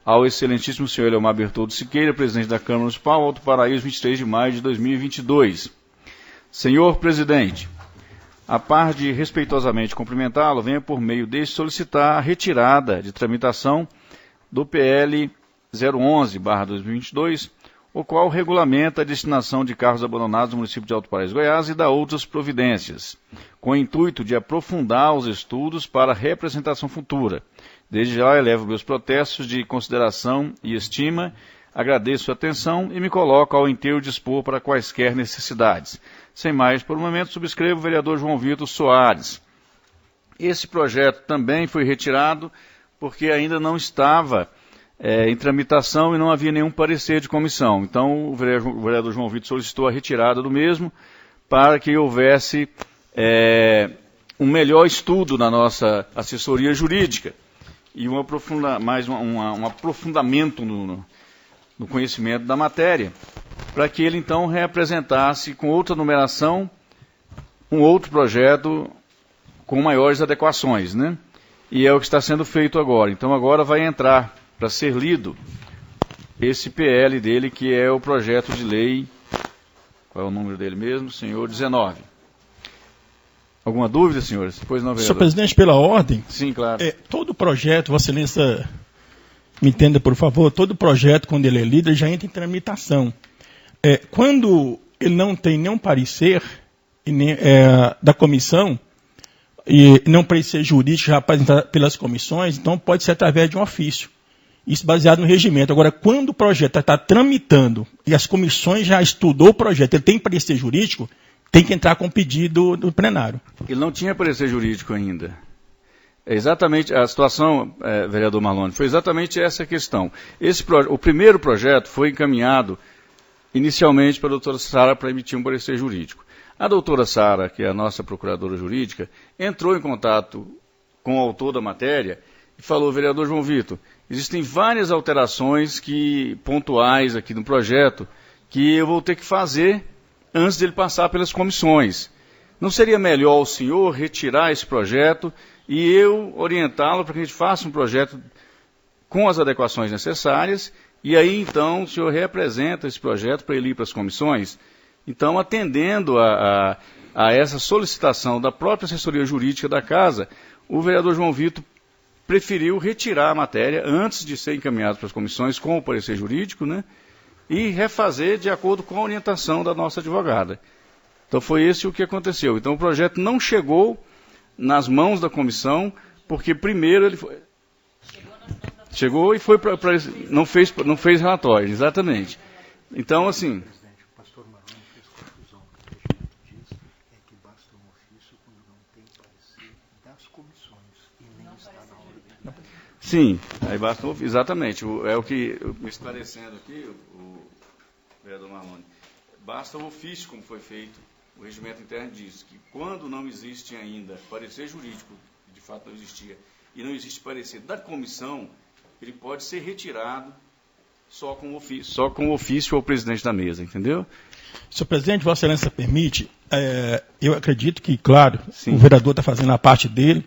ao excelentíssimo senhor Eleomar Bertoldo Siqueira, presidente da Câmara Municipal, Alto Paraíso, 23 de maio de 2022. Senhor presidente, a par de respeitosamente cumprimentá-lo, venho por meio deste solicitar a retirada de tramitação do PL 011/2022, o qual regulamenta a destinação de carros abandonados no município de Alto Paraíso, Goiás, e dá outras providências, com o intuito de aprofundar os estudos para representação futura. Desde já elevo meus protestos de consideração e estima, agradeço a atenção e me coloco ao inteiro dispor para quaisquer necessidades. Sem mais, por um momento, subscrevo o vereador João Vitor Soares. Esse projeto também foi retirado porque ainda não estava em tramitação e não havia nenhum parecer de comissão. Então, o vereador João Vitor solicitou a retirada do mesmo para que houvesse um melhor estudo na nossa assessoria jurídica e um aprofundamento no conhecimento da matéria, para que ele, então, reapresentasse com outra numeração um outro projeto com maiores adequações, né? E é o que está sendo feito agora. Então, agora vai entrar para ser lido esse PL dele, que é o projeto de lei, qual é o número dele mesmo? Senhor 19. Alguma dúvida, senhores? Pois não, vereador. Senhor presidente, pela ordem. Sim, claro. Todo projeto, Vossa Excelência, me entenda, por favor, todo projeto, quando ele é lido, ele já entra em tramitação. Quando ele não tem nenhum parecer da comissão, e não parecer jurídico já apresentado pelas comissões, então pode ser através de um ofício. Isso baseado no regimento. Agora, quando o projeto está tramitando e as comissões já estudou o projeto, ele tem parecer jurídico, tem que entrar com pedido do plenário. Ele não tinha parecer jurídico ainda. Exatamente a situação, vereador Malone, foi exatamente essa questão. O primeiro projeto foi encaminhado inicialmente para a doutora Sara para emitir um parecer jurídico. A doutora Sara, que é a nossa procuradora jurídica, entrou em contato com o autor da matéria e falou: vereador João Vitor, existem várias alterações pontuais aqui no projeto que eu vou ter que fazer antes dele passar pelas comissões. Não seria melhor o senhor retirar esse projeto e eu orientá-lo para que a gente faça um projeto com as adequações necessárias e aí, então, o senhor reapresenta esse projeto para ele ir para as comissões? Então, atendendo a essa solicitação da própria assessoria jurídica da Casa, o vereador João Vitor preferiu retirar a matéria antes de ser encaminhado para as comissões com o parecer jurídico, né, e refazer de acordo com a orientação da nossa advogada. Então, foi esse o que aconteceu. Então, o projeto não chegou nas mãos da comissão, porque primeiro ele foi... Chegou e foi para... Não fez relatório, exatamente. Então, assim... Sim, aí basta um ofício, exatamente. É o que, me esclarecendo aqui, o vereador Marlone, basta o ofício, como foi feito. O regimento interno diz que quando não existe ainda parecer jurídico, que de fato não existia, e não existe parecer da comissão, ele pode ser retirado só com o ofício ao presidente da mesa, entendeu? Senhor presidente, Vossa Excelência permite, eu acredito que, claro, sim, o vereador está fazendo a parte dele.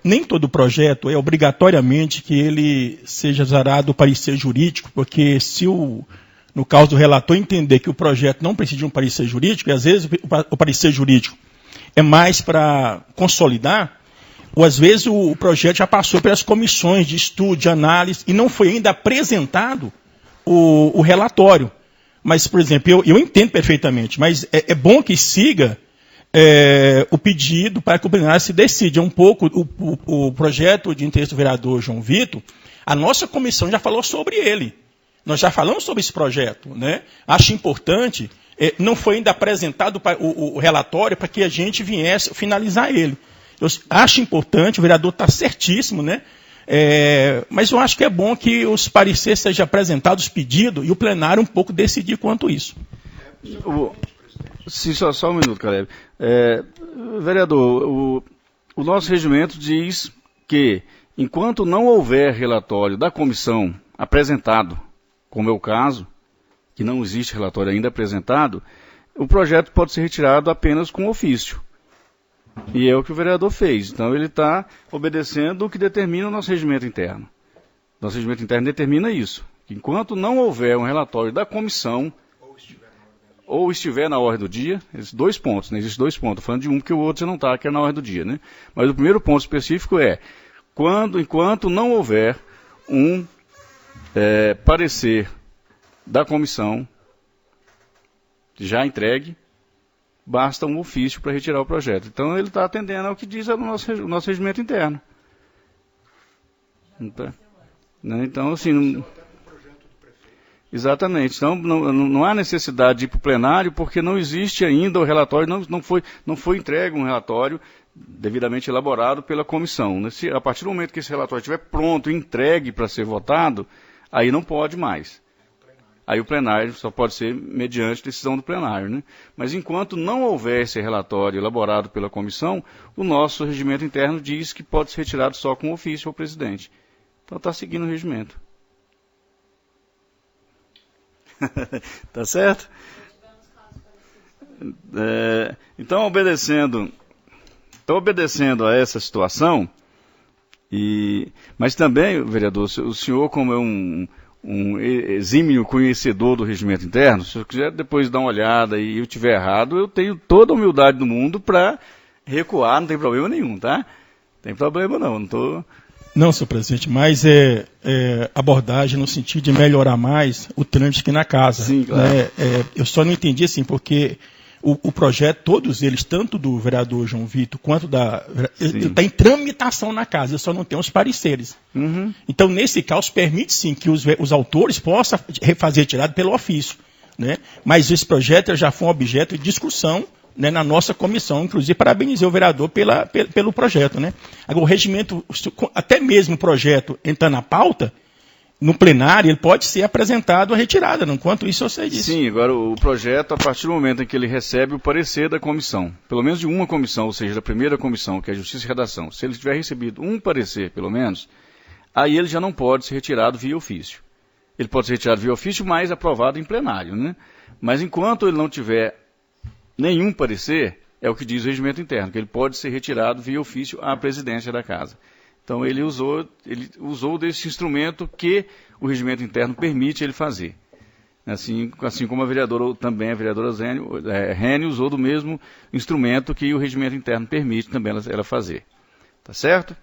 Nem todo projeto é obrigatoriamente que ele seja zarado o parecer jurídico, porque se no caso do relator entender que o projeto não precisa de um parecer jurídico, e às vezes o parecer jurídico é mais para consolidar, ou às vezes o projeto já passou pelas comissões de estudo, de análise, e não foi ainda apresentado o relatório. Mas, por exemplo, eu entendo perfeitamente, mas é bom que siga o pedido para que o plenário se decida. Um pouco o projeto de interesse do vereador João Vitor, a nossa comissão já falou sobre ele. Nós já falamos sobre esse projeto, né? Acho importante, não foi ainda apresentado o relatório para que a gente viesse finalizar ele. Eu acho importante, o vereador está certíssimo, né? Mas eu acho que é bom que os pareceres sejam apresentados, pedidos, e o plenário um pouco decidir quanto isso. Sim, só um minuto, Caleb. Vereador, o nosso regimento diz que, enquanto não houver relatório da comissão apresentado, como é o caso, que não existe relatório ainda apresentado, o projeto pode ser retirado apenas com ofício. E é o que o vereador fez. Então, ele está obedecendo o que determina o nosso regimento interno. Nosso regimento interno determina isso. Que enquanto não houver um relatório da comissão, ou estiver na ordem do dia, esses 2 pontos, né? Existem 2 pontos. Estou falando de um porque o outro já não está, que é na ordem do dia, né? Mas o primeiro ponto específico é, enquanto não houver um parecer da comissão já entregue, basta um ofício para retirar o projeto. Então, ele está atendendo ao que diz o nosso regimento interno. Então, assim... Exatamente. Então, não há necessidade de ir para o plenário, porque não existe ainda o relatório, não foi entregue um relatório devidamente elaborado pela comissão. A partir do momento que esse relatório estiver pronto, entregue para ser votado, aí não pode mais. Aí o plenário só pode ser mediante decisão do plenário, né? Mas enquanto não houver esse relatório elaborado pela comissão, o nosso regimento interno diz que pode ser retirado só com ofício ao presidente. Então está seguindo o regimento. Tá certo? Então, obedecendo a essa situação, mas também, vereador, o senhor, como é um exímio conhecedor do regimento interno, se eu quiser depois dar uma olhada e eu estiver errado, eu tenho toda a humildade do mundo para recuar, não tem problema nenhum, tá? Não tem problema não estou... Não, senhor presidente, mas abordagem no sentido de melhorar mais o trâmite aqui na casa. Sim, claro. Eu só não entendi assim, porque o projeto, todos eles, tanto do vereador João Vitor quanto ele está em tramitação na casa, eu só não tenho os pareceres. Uhum. Então, nesse caso, permite sim que os autores possam fazer retirado pelo ofício, né? Mas esse projeto já foi um objeto de discussão, né, na nossa comissão, inclusive parabenizei o vereador pelo projeto, né? Agora, o regimento, até mesmo o projeto entrando na pauta, no plenário, ele pode ser apresentado a retirada, não? Quanto isso eu sei disso. Sim, agora o projeto, a partir do momento em que ele recebe o parecer da comissão, pelo menos de uma comissão, ou seja, da primeira comissão, que é a Justiça e Redação, se ele tiver recebido um parecer, pelo menos, aí ele já não pode ser retirado via ofício. Ele pode ser retirado via ofício, mas aprovado em plenário, né? Mas enquanto ele não tiver nenhum parecer, é o que diz o regimento interno, que ele pode ser retirado via ofício à presidência da casa. Então ele usou desse instrumento que o regimento interno permite ele fazer. Assim como a vereadora Rene usou do mesmo instrumento que o regimento interno permite também ela fazer. Tá certo?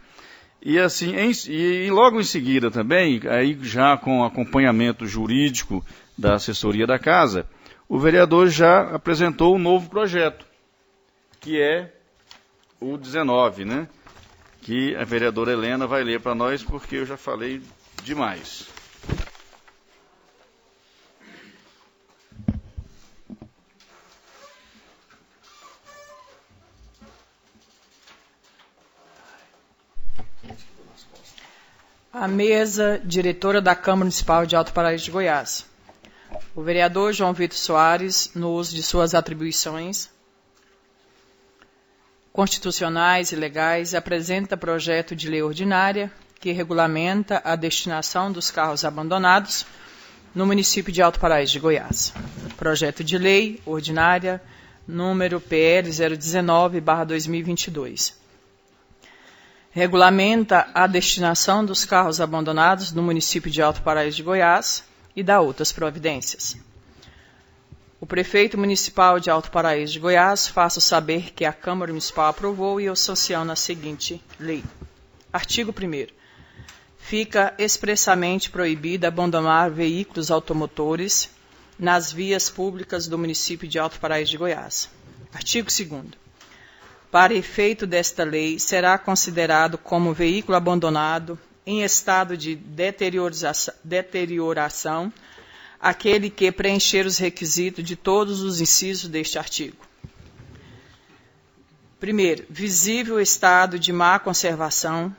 E assim, logo em seguida também, aí já com acompanhamento jurídico da assessoria da casa, o vereador já apresentou um novo projeto, que é o 19, né? Que a vereadora Helena vai ler para nós, porque eu já falei demais. A mesa diretora da Câmara Municipal de Alto Paraíso de Goiás. O vereador João Vitor Soares, no uso de suas atribuições constitucionais e legais, apresenta projeto de lei ordinária que regulamenta a destinação dos carros abandonados no município de Alto Paraíso de Goiás. Projeto de lei ordinária número PL 019/2022. Regulamenta a destinação dos carros abandonados no município de Alto Paraíso de Goiás e dá outras providências. O prefeito municipal de Alto Paraíso de Goiás faço saber que a Câmara Municipal aprovou e eu sanciono a seguinte lei. Artigo 1º. Fica expressamente proibido abandonar veículos automotores nas vias públicas do município de Alto Paraíso de Goiás. Artigo 2º. Para efeito desta lei, será considerado como veículo abandonado em estado de deterioração aquele que preencher os requisitos de todos os incisos deste artigo. Primeiro, visível estado de má conservação,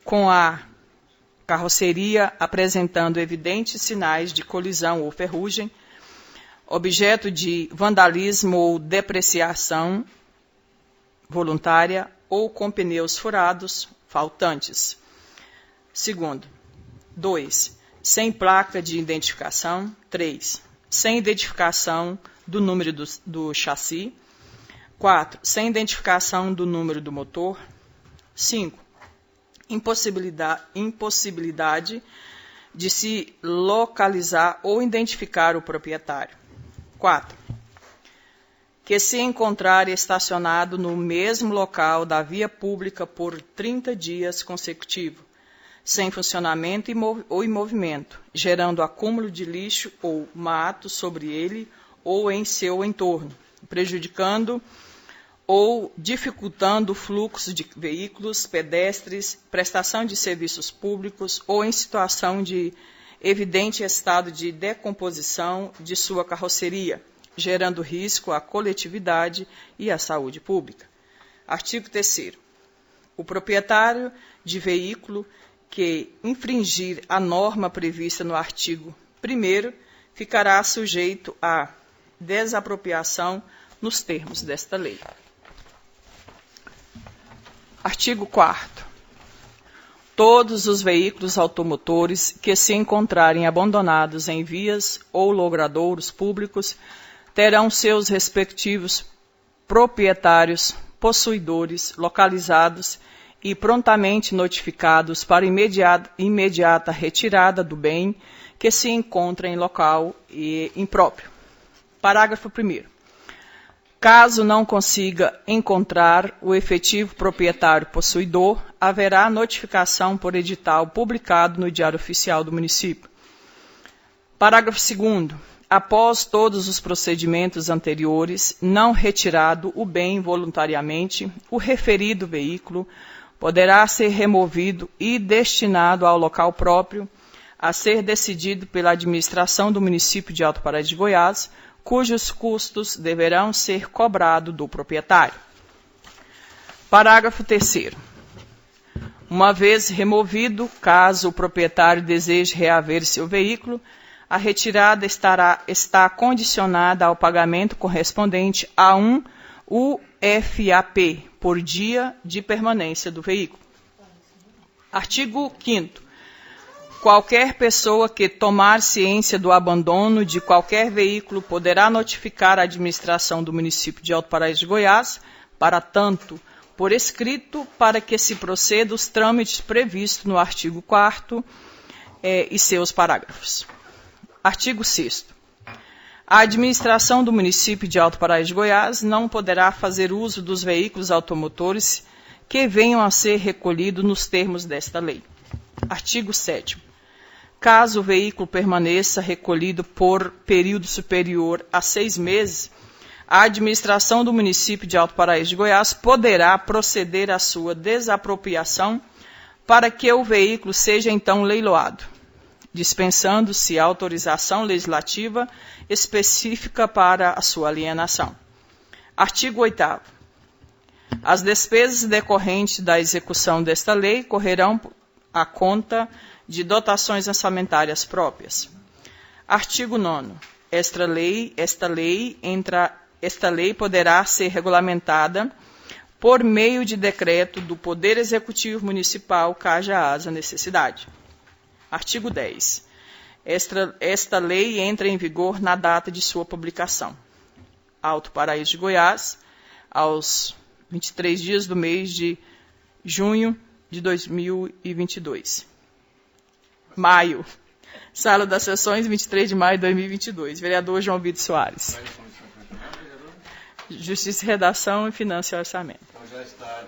com a carroceria apresentando evidentes sinais de colisão ou ferrugem, objeto de vandalismo ou depreciação voluntária ou com pneus furados, faltantes. Segundo, 2. Sem placa de identificação. 3. Sem identificação do número do chassi. 4. Sem identificação do número do motor. 5. Impossibilidade de se localizar ou identificar o proprietário. 4. Que se encontrar estacionado no mesmo local da via pública por 30 dias consecutivos, sem funcionamento ou em movimento, gerando acúmulo de lixo ou mato sobre ele ou em seu entorno, prejudicando ou dificultando o fluxo de veículos, pedestres, prestação de serviços públicos ou em situação de evidente estado de decomposição de sua carroceria, gerando risco à coletividade e à saúde pública. Artigo 3º. O proprietário de veículo que infringir a norma prevista no artigo 1º ficará sujeito à desapropriação nos termos desta lei. Artigo 4º. Todos os veículos automotores que se encontrarem abandonados em vias ou logradouros públicos terão seus respectivos proprietários, possuidores, localizados e prontamente notificados para imediata retirada do bem que se encontra em local impróprio. Parágrafo 1º. Caso não consiga encontrar o efetivo proprietário possuidor, haverá notificação por edital publicado no Diário Oficial do Município. Parágrafo 2º. Após todos os procedimentos anteriores, não retirado o bem voluntariamente, o referido veículo poderá ser removido e destinado ao local próprio, a ser decidido pela administração do município de Alto Paraíso de Goiás, cujos custos deverão ser cobrados do proprietário. Parágrafo 3º. Uma vez removido, caso o proprietário deseje reaver seu veículo, a retirada está condicionada ao pagamento correspondente a um UFAP por dia de permanência do veículo. Artigo 5º. Qualquer pessoa que tomar ciência do abandono de qualquer veículo poderá notificar a administração do município de Alto Paraíso de Goiás, para tanto por escrito, para que se proceda os trâmites previstos no artigo 4º e seus parágrafos. Artigo 6º. A administração do município de Alto Paraíso de Goiás não poderá fazer uso dos veículos automotores que venham a ser recolhidos nos termos desta lei. Artigo 7º. Caso o veículo permaneça recolhido por período superior a 6 meses, a administração do município de Alto Paraíso de Goiás poderá proceder à sua desapropriação para que o veículo seja então leiloado, dispensando-se a autorização legislativa específica para a sua alienação. Artigo 8º. As despesas decorrentes da execução desta lei correrão à conta de dotações orçamentárias próprias. Artigo 9º. Esta lei poderá ser regulamentada por meio de decreto do Poder Executivo Municipal, caso haja necessidade. Artigo 10. Esta lei entra em vigor na data de sua publicação. Alto Paraíso de Goiás, aos 23 dias do mês de junho de 2022. Maio. Sala das Sessões, 23 de maio de 2022. Vereador João Vitor Soares. Justiça, Redação e Finanças e Orçamento. Então já está.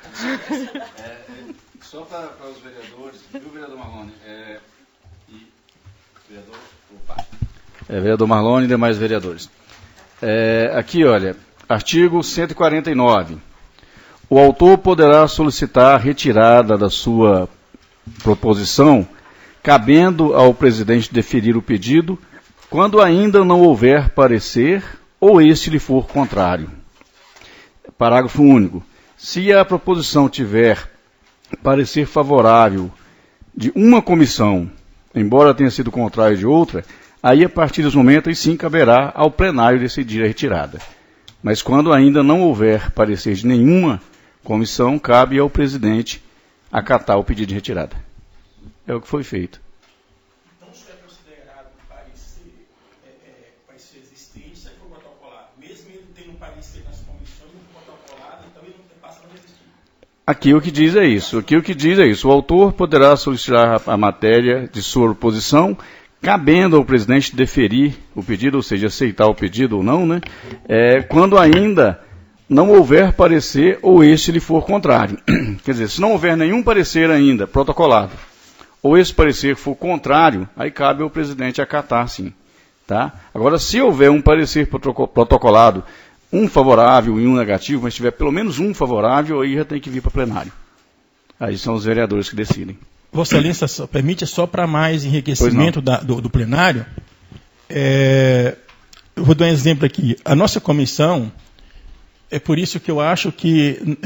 Só para os vereadores, viu, vereador Marlone? Vereador Marlone e demais vereadores. Aqui, olha, artigo 149. O autor poderá solicitar a retirada da sua proposição, cabendo ao presidente deferir o pedido, quando ainda não houver parecer ou este lhe for contrário. Parágrafo único. Se a proposição tiver parecer favorável de uma comissão, embora tenha sido contrário de outra, aí a partir desse momento, aí sim caberá ao plenário decidir a retirada. Mas quando ainda não houver parecer de nenhuma comissão, cabe ao presidente acatar o pedido de retirada. É o que foi feito. Então, isso é considerado parecer existente, isso aí foi protocolado. Mesmo ele tendo um parecer nas comissões, não foi protocolado, então ele não passa a não existir. Aqui o que diz é isso. O autor poderá solicitar a matéria de sua oposição, cabendo ao presidente deferir o pedido, ou seja, aceitar o pedido ou não, né? Quando ainda não houver parecer ou este lhe for contrário. Quer dizer, se não houver nenhum parecer ainda protocolado, ou esse parecer for contrário, aí cabe ao presidente acatar, sim. Tá? Agora, se houver um parecer protocolado, um favorável e um negativo, mas tiver pelo menos um favorável, aí já tem que vir para plenário. Aí são os vereadores que decidem. Vossa Excelência, permite só para mais enriquecimento do plenário. Eu vou dar um exemplo aqui. A nossa comissão, É por isso que eu acho que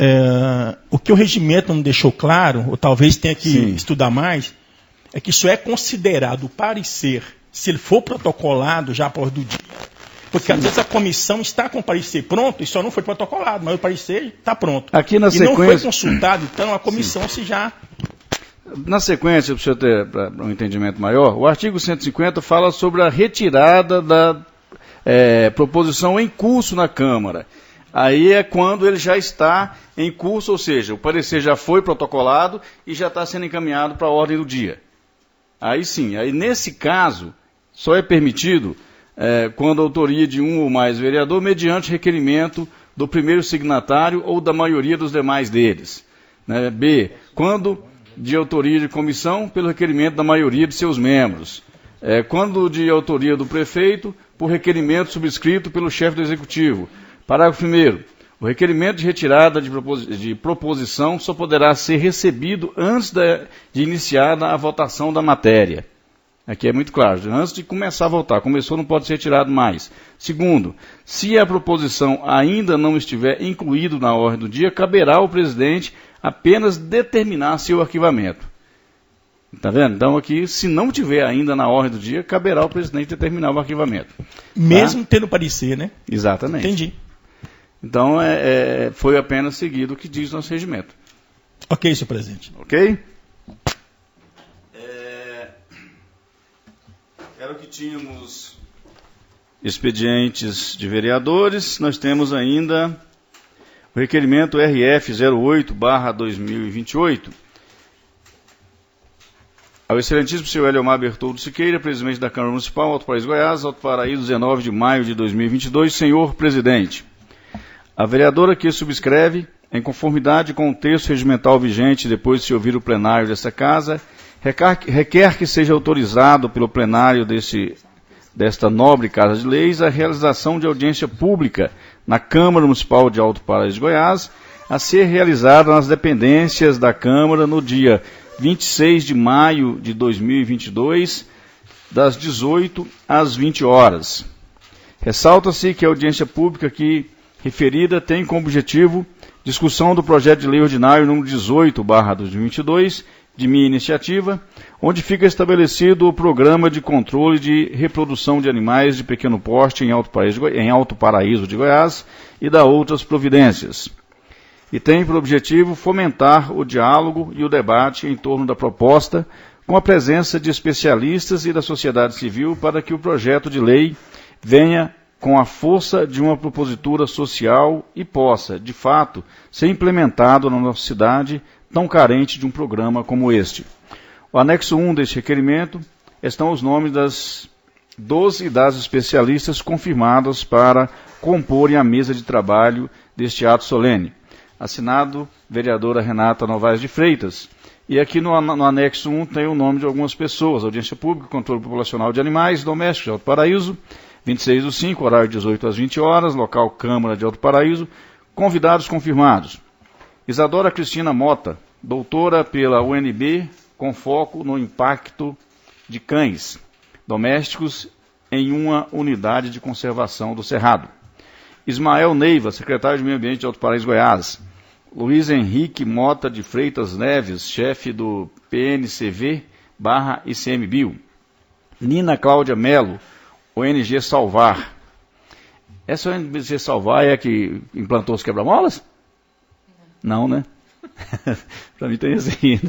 o que o regimento não deixou claro, ou talvez tenha que estudar mais, é que isso é considerado parecer, se ele for protocolado já por do dia. Porque às vezes a comissão está com o parecer pronto e só não foi protocolado, mas o parecer está pronto. Aqui na e sequência... não foi consultado, então a comissão se já... Na sequência, para o senhor ter um entendimento maior, o artigo 150 fala sobre a retirada da proposição em curso na Câmara. Aí é quando ele já está em curso, ou seja, o parecer já foi protocolado e já está sendo encaminhado para a ordem do dia. Aí sim, aí nesse caso, só é permitido quando a autoria de um ou mais vereador, mediante requerimento do primeiro signatário ou da maioria dos demais deles. Né? B, quando de autoria de comissão, pelo requerimento da maioria de seus membros. Quando de autoria do prefeito, por requerimento subscrito pelo chefe do executivo. Parágrafo 1º. O requerimento de retirada de proposição só poderá ser recebido antes de iniciada a votação da matéria. Aqui é muito claro, antes de começar a votar. Começou, não pode ser retirado mais. Segundo, se a proposição ainda não estiver incluída na ordem do dia, caberá ao presidente apenas determinar seu arquivamento. Está vendo? Então aqui, se não tiver ainda na ordem do dia, caberá ao presidente determinar o arquivamento. Mesmo tendo parecer, né? Exatamente. Entendi. Então, foi apenas seguido o que diz nosso regimento. Ok, senhor presidente. Ok? Era o que tínhamos expedientes de vereadores. Nós temos ainda o requerimento RF 08/2028. Ao excelentíssimo senhor Eliomar Bertoldo Siqueira, presidente da Câmara Municipal, Alto Paraíso, Goiás, Alto Paraíso, 19 de maio de 2022. Senhor presidente, a vereadora que subscreve, em conformidade com o texto regimental vigente, depois de se ouvir o plenário desta casa, requer que seja autorizado pelo plenário desta nobre Casa de Leis a realização de audiência pública na Câmara Municipal de Alto Paraíso, Goiás, a ser realizada nas dependências da Câmara no dia 26 de maio de 2022, das 18 às 20 horas. Ressalta-se que a audiência pública aqui referida tem como objetivo discussão do projeto de lei ordinário número 18/2022, de minha iniciativa, onde fica estabelecido o programa de controle de reprodução de animais de pequeno porte em Alto Paraíso de Goiás e da outras providências. E tem por objetivo fomentar o diálogo e o debate em torno da proposta, com a presença de especialistas e da sociedade civil, para que o projeto de lei venha com a força de uma propositura social e possa, de fato, ser implementado na nossa cidade, tão carente de um programa como este. O anexo 1 deste requerimento estão os nomes dos e das especialistas confirmadas para comporem a mesa de trabalho deste ato solene. Assinado, vereadora Renata Novaes de Freitas. E aqui no anexo 1 tem o nome de algumas pessoas: audiência pública, controle populacional de animais domésticos de Alto Paraíso, 26/5, horário 18 às 20 horas, local Câmara de Alto Paraíso. Convidados confirmados: Isadora Cristina Mota, doutora pela UNB, com foco no impacto de cães domésticos em uma unidade de conservação do Cerrado. Ismael Neiva, secretário de Meio Ambiente de Alto Paraíso, Goiás. Luiz Henrique Mota de Freitas Neves, chefe do PNCV/ICMBio. Nina Cláudia Melo, ONG Salvar. Essa ONG Salvar é a que implantou os quebra-molas? Não, né? Para mim tem assim.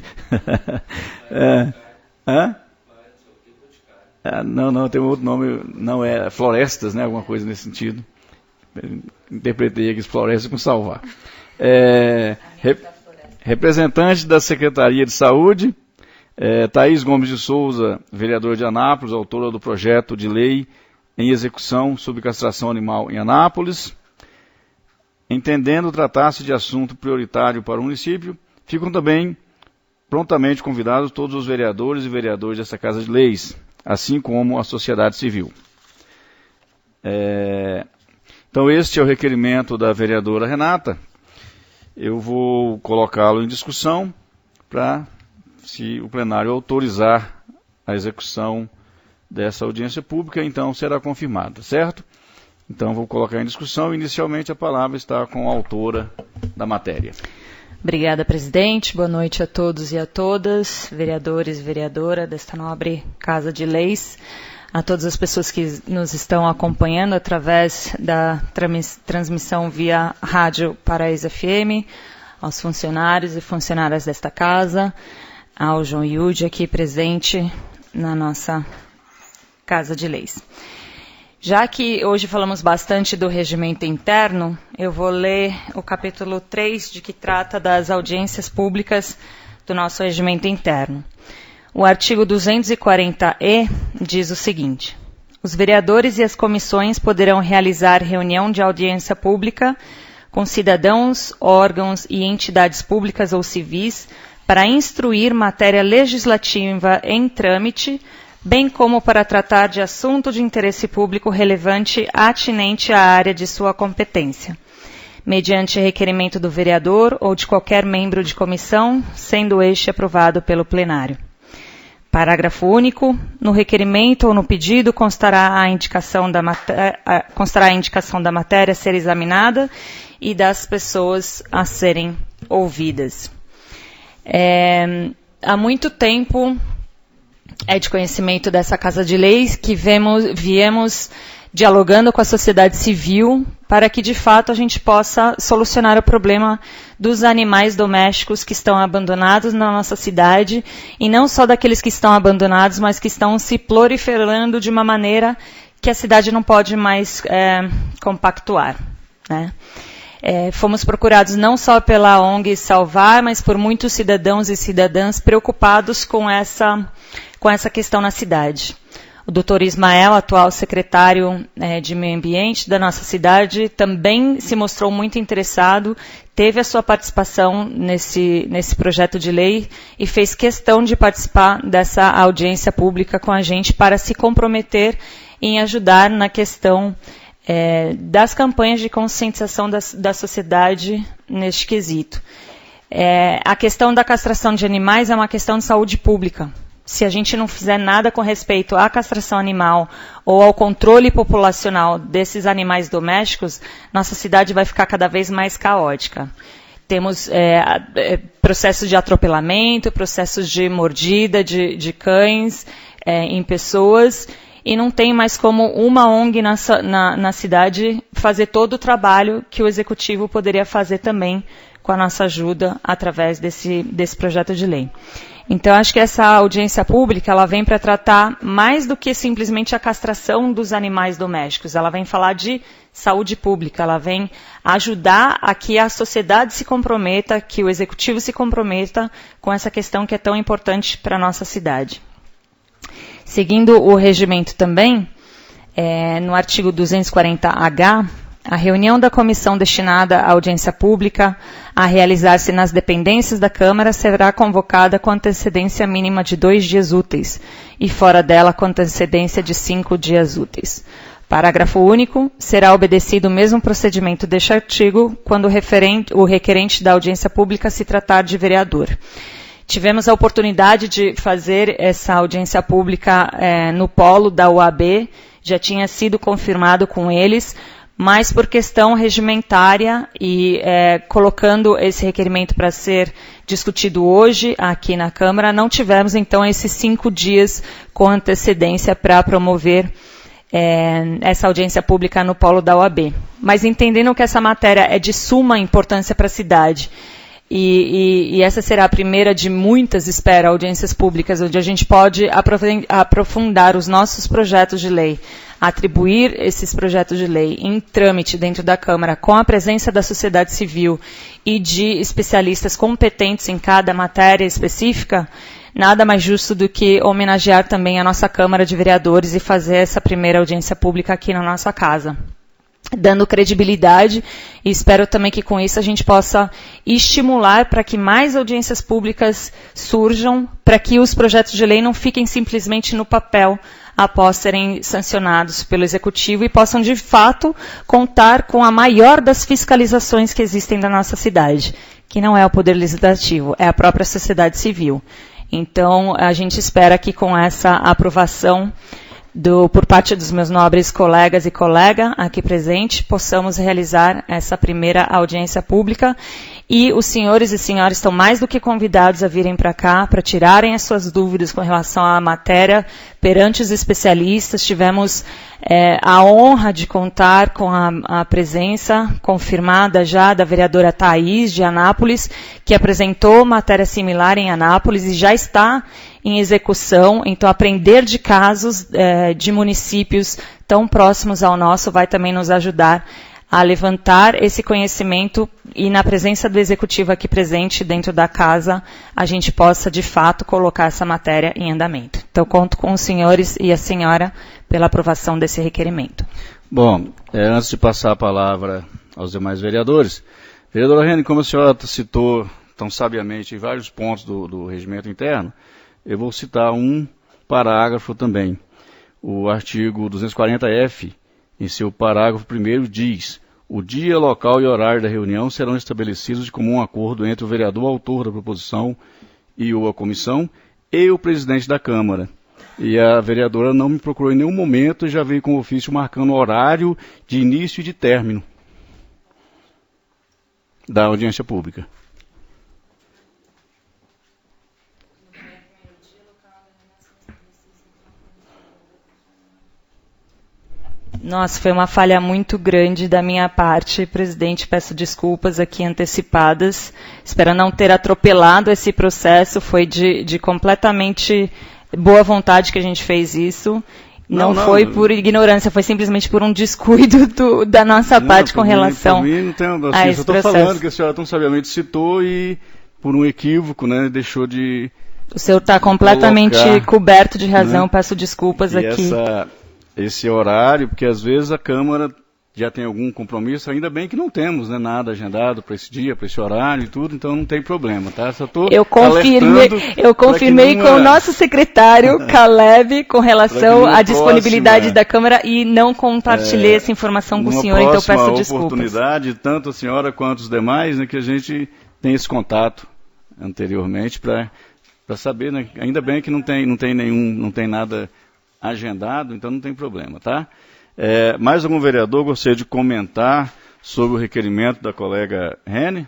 Não, tem um outro nome, não é Florestas, né? Alguma coisa nesse sentido. Interpretei aqui Florestas com Salvar. Representante da Secretaria de Saúde, Thaís Gomes de Souza, vereadora de Anápolis, autora do projeto de lei em execução sobre castração animal em Anápolis. Entendendo tratar-se de assunto prioritário para o município, ficam também prontamente convidados todos os vereadores e vereadoras dessa Casa de Leis, assim como a sociedade civil. Então, este é o requerimento da vereadora Renata. Eu vou colocá-lo em discussão para, se o plenário autorizar a execução dessa audiência pública, então será confirmada, certo? Então, vou colocar em discussão. Inicialmente, a palavra está com a autora da matéria. Obrigada, presidente. Boa noite a todos e a todas, vereadores e vereadora desta nobre Casa de Leis, a todas as pessoas que nos estão acompanhando através da transmissão via rádio Paraíso FM, aos funcionários e funcionárias desta casa, ao João Iude aqui presente na nossa Casa de Leis. Já que hoje falamos bastante do regimento interno, eu vou ler o capítulo 3, de que trata das audiências públicas do nosso regimento interno. O artigo 240-E diz o seguinte: os vereadores e as comissões poderão realizar reunião de audiência pública com cidadãos, órgãos e entidades públicas ou civis para instruir matéria legislativa em trâmite, bem como para tratar de assunto de interesse público relevante atinente à área de sua competência, mediante requerimento do vereador ou de qualquer membro de comissão, sendo este aprovado pelo plenário. Parágrafo único. No requerimento ou no pedido constará a indicação da matéria a ser examinada e das pessoas a serem ouvidas. Há muito tempo é de conhecimento dessa Casa de Leis que viemos dialogando com a sociedade civil para que, de fato, a gente possa solucionar o problema dos animais domésticos que estão abandonados na nossa cidade, e não só daqueles que estão abandonados, mas que estão se proliferando de uma maneira que a cidade não pode mais compactuar, né? Fomos procurados não só pela ONG Salvar, mas por muitos cidadãos e cidadãs preocupados com essa questão na cidade. O Dr. Ismael, atual secretário de Meio Ambiente da nossa cidade, também se mostrou muito interessado, teve a sua participação nesse projeto de lei e fez questão de participar dessa audiência pública com a gente para se comprometer em ajudar na questão das campanhas de conscientização da sociedade neste quesito. A questão da castração de animais é uma questão de saúde pública. Se a gente não fizer nada com respeito à castração animal ou ao controle populacional desses animais domésticos, nossa cidade vai ficar cada vez mais caótica. Temos processos de atropelamento, processos de mordida de cães em pessoas, e não tem mais como uma ONG na cidade fazer todo o trabalho que o Executivo poderia fazer também com a nossa ajuda através desse projeto de lei. Então, acho que essa audiência pública ela vem para tratar mais do que simplesmente a castração dos animais domésticos. Ela vem falar de saúde pública, ela vem ajudar a que a sociedade se comprometa, que o Executivo se comprometa com essa questão que é tão importante para a nossa cidade. Seguindo o regimento também, no artigo 240-H, a reunião da comissão destinada à audiência pública a realizar-se nas dependências da Câmara será convocada com antecedência mínima de 2 dias úteis e fora dela com antecedência de 5 dias úteis. Parágrafo único. Será obedecido o mesmo procedimento deste artigo quando o requerente da audiência pública se tratar de vereador. Tivemos a oportunidade de fazer essa audiência pública no polo da UAB, já tinha sido confirmado com eles, mas por questão regimentária e colocando esse requerimento para ser discutido hoje aqui na Câmara, não tivemos então esses 5 dias com antecedência para promover essa audiência pública no polo da UAB. Mas entendendo que essa matéria é de suma importância para a cidade, e essa será a primeira de muitas, espero, audiências públicas, onde a gente pode aprofundar os nossos projetos de lei, atribuir esses projetos de lei em trâmite dentro da Câmara com a presença da sociedade civil e de especialistas competentes em cada matéria específica, nada mais justo do que homenagear também a nossa Câmara de Vereadores e fazer essa primeira audiência pública aqui na nossa casa, dando credibilidade, e espero também que com isso a gente possa estimular para que mais audiências públicas surjam, para que os projetos de lei não fiquem simplesmente no papel após serem sancionados pelo Executivo e possam, de fato, contar com a maior das fiscalizações que existem na nossa cidade, que não é o Poder Legislativo, é a própria sociedade civil. Então, a gente espera que com essa aprovação por parte dos meus nobres colegas e colega aqui presente, possamos realizar essa primeira audiência pública. E os senhores e senhoras estão mais do que convidados a virem para cá para tirarem as suas dúvidas com relação à matéria perante os especialistas. Tivemos a honra de contar com a presença confirmada já da vereadora Thaís, de Anápolis, que apresentou matéria similar em Anápolis e já está em execução. Então, aprender de casos de municípios tão próximos ao nosso vai também nos ajudar a levantar esse conhecimento e, na presença do executivo aqui presente dentro da casa, a gente possa, de fato, colocar essa matéria em andamento. Então, conto com os senhores e a senhora pela aprovação desse requerimento. Bom, antes de passar a palavra aos demais vereadores, vereadora Rene, como a senhora citou tão sabiamente vários pontos do regimento interno, eu vou citar um parágrafo também. O artigo 240F, em seu parágrafo 1º, diz: o dia, local e horário da reunião serão estabelecidos de comum acordo entre o vereador autor da proposição e ou a comissão e o presidente da Câmara. E a vereadora não me procurou em nenhum momento e já veio com o ofício marcando o horário de início e de término da audiência pública. Nossa, foi uma falha muito grande da minha parte, presidente, peço desculpas aqui antecipadas, espero não ter atropelado esse processo, foi de completamente boa vontade que a gente fez isso, não foi por ignorância, foi simplesmente por um descuido da nossa parte com relação a esse processo. Eu estou falando que a senhora tão sabiamente citou e por um equívoco, né, deixou de... O senhor está completamente coberto de razão, né? Peço desculpas aqui. Esse horário, porque às vezes a Câmara já tem algum compromisso, ainda bem que não temos, né, nada agendado para esse dia, para esse horário e tudo, então não tem problema, tá? Só tô eu confirmei com o nosso secretário, Caleb, com relação à disponibilidade da Câmara e não compartilhei essa informação com o senhor, então peço desculpas. Oportunidade, tanto a senhora quanto os demais, né, que a gente tem esse contato anteriormente para saber, né, ainda bem que não tem nada agendado, então não tem problema, tá? Mais algum vereador gostaria de comentar sobre o requerimento da colega Rene?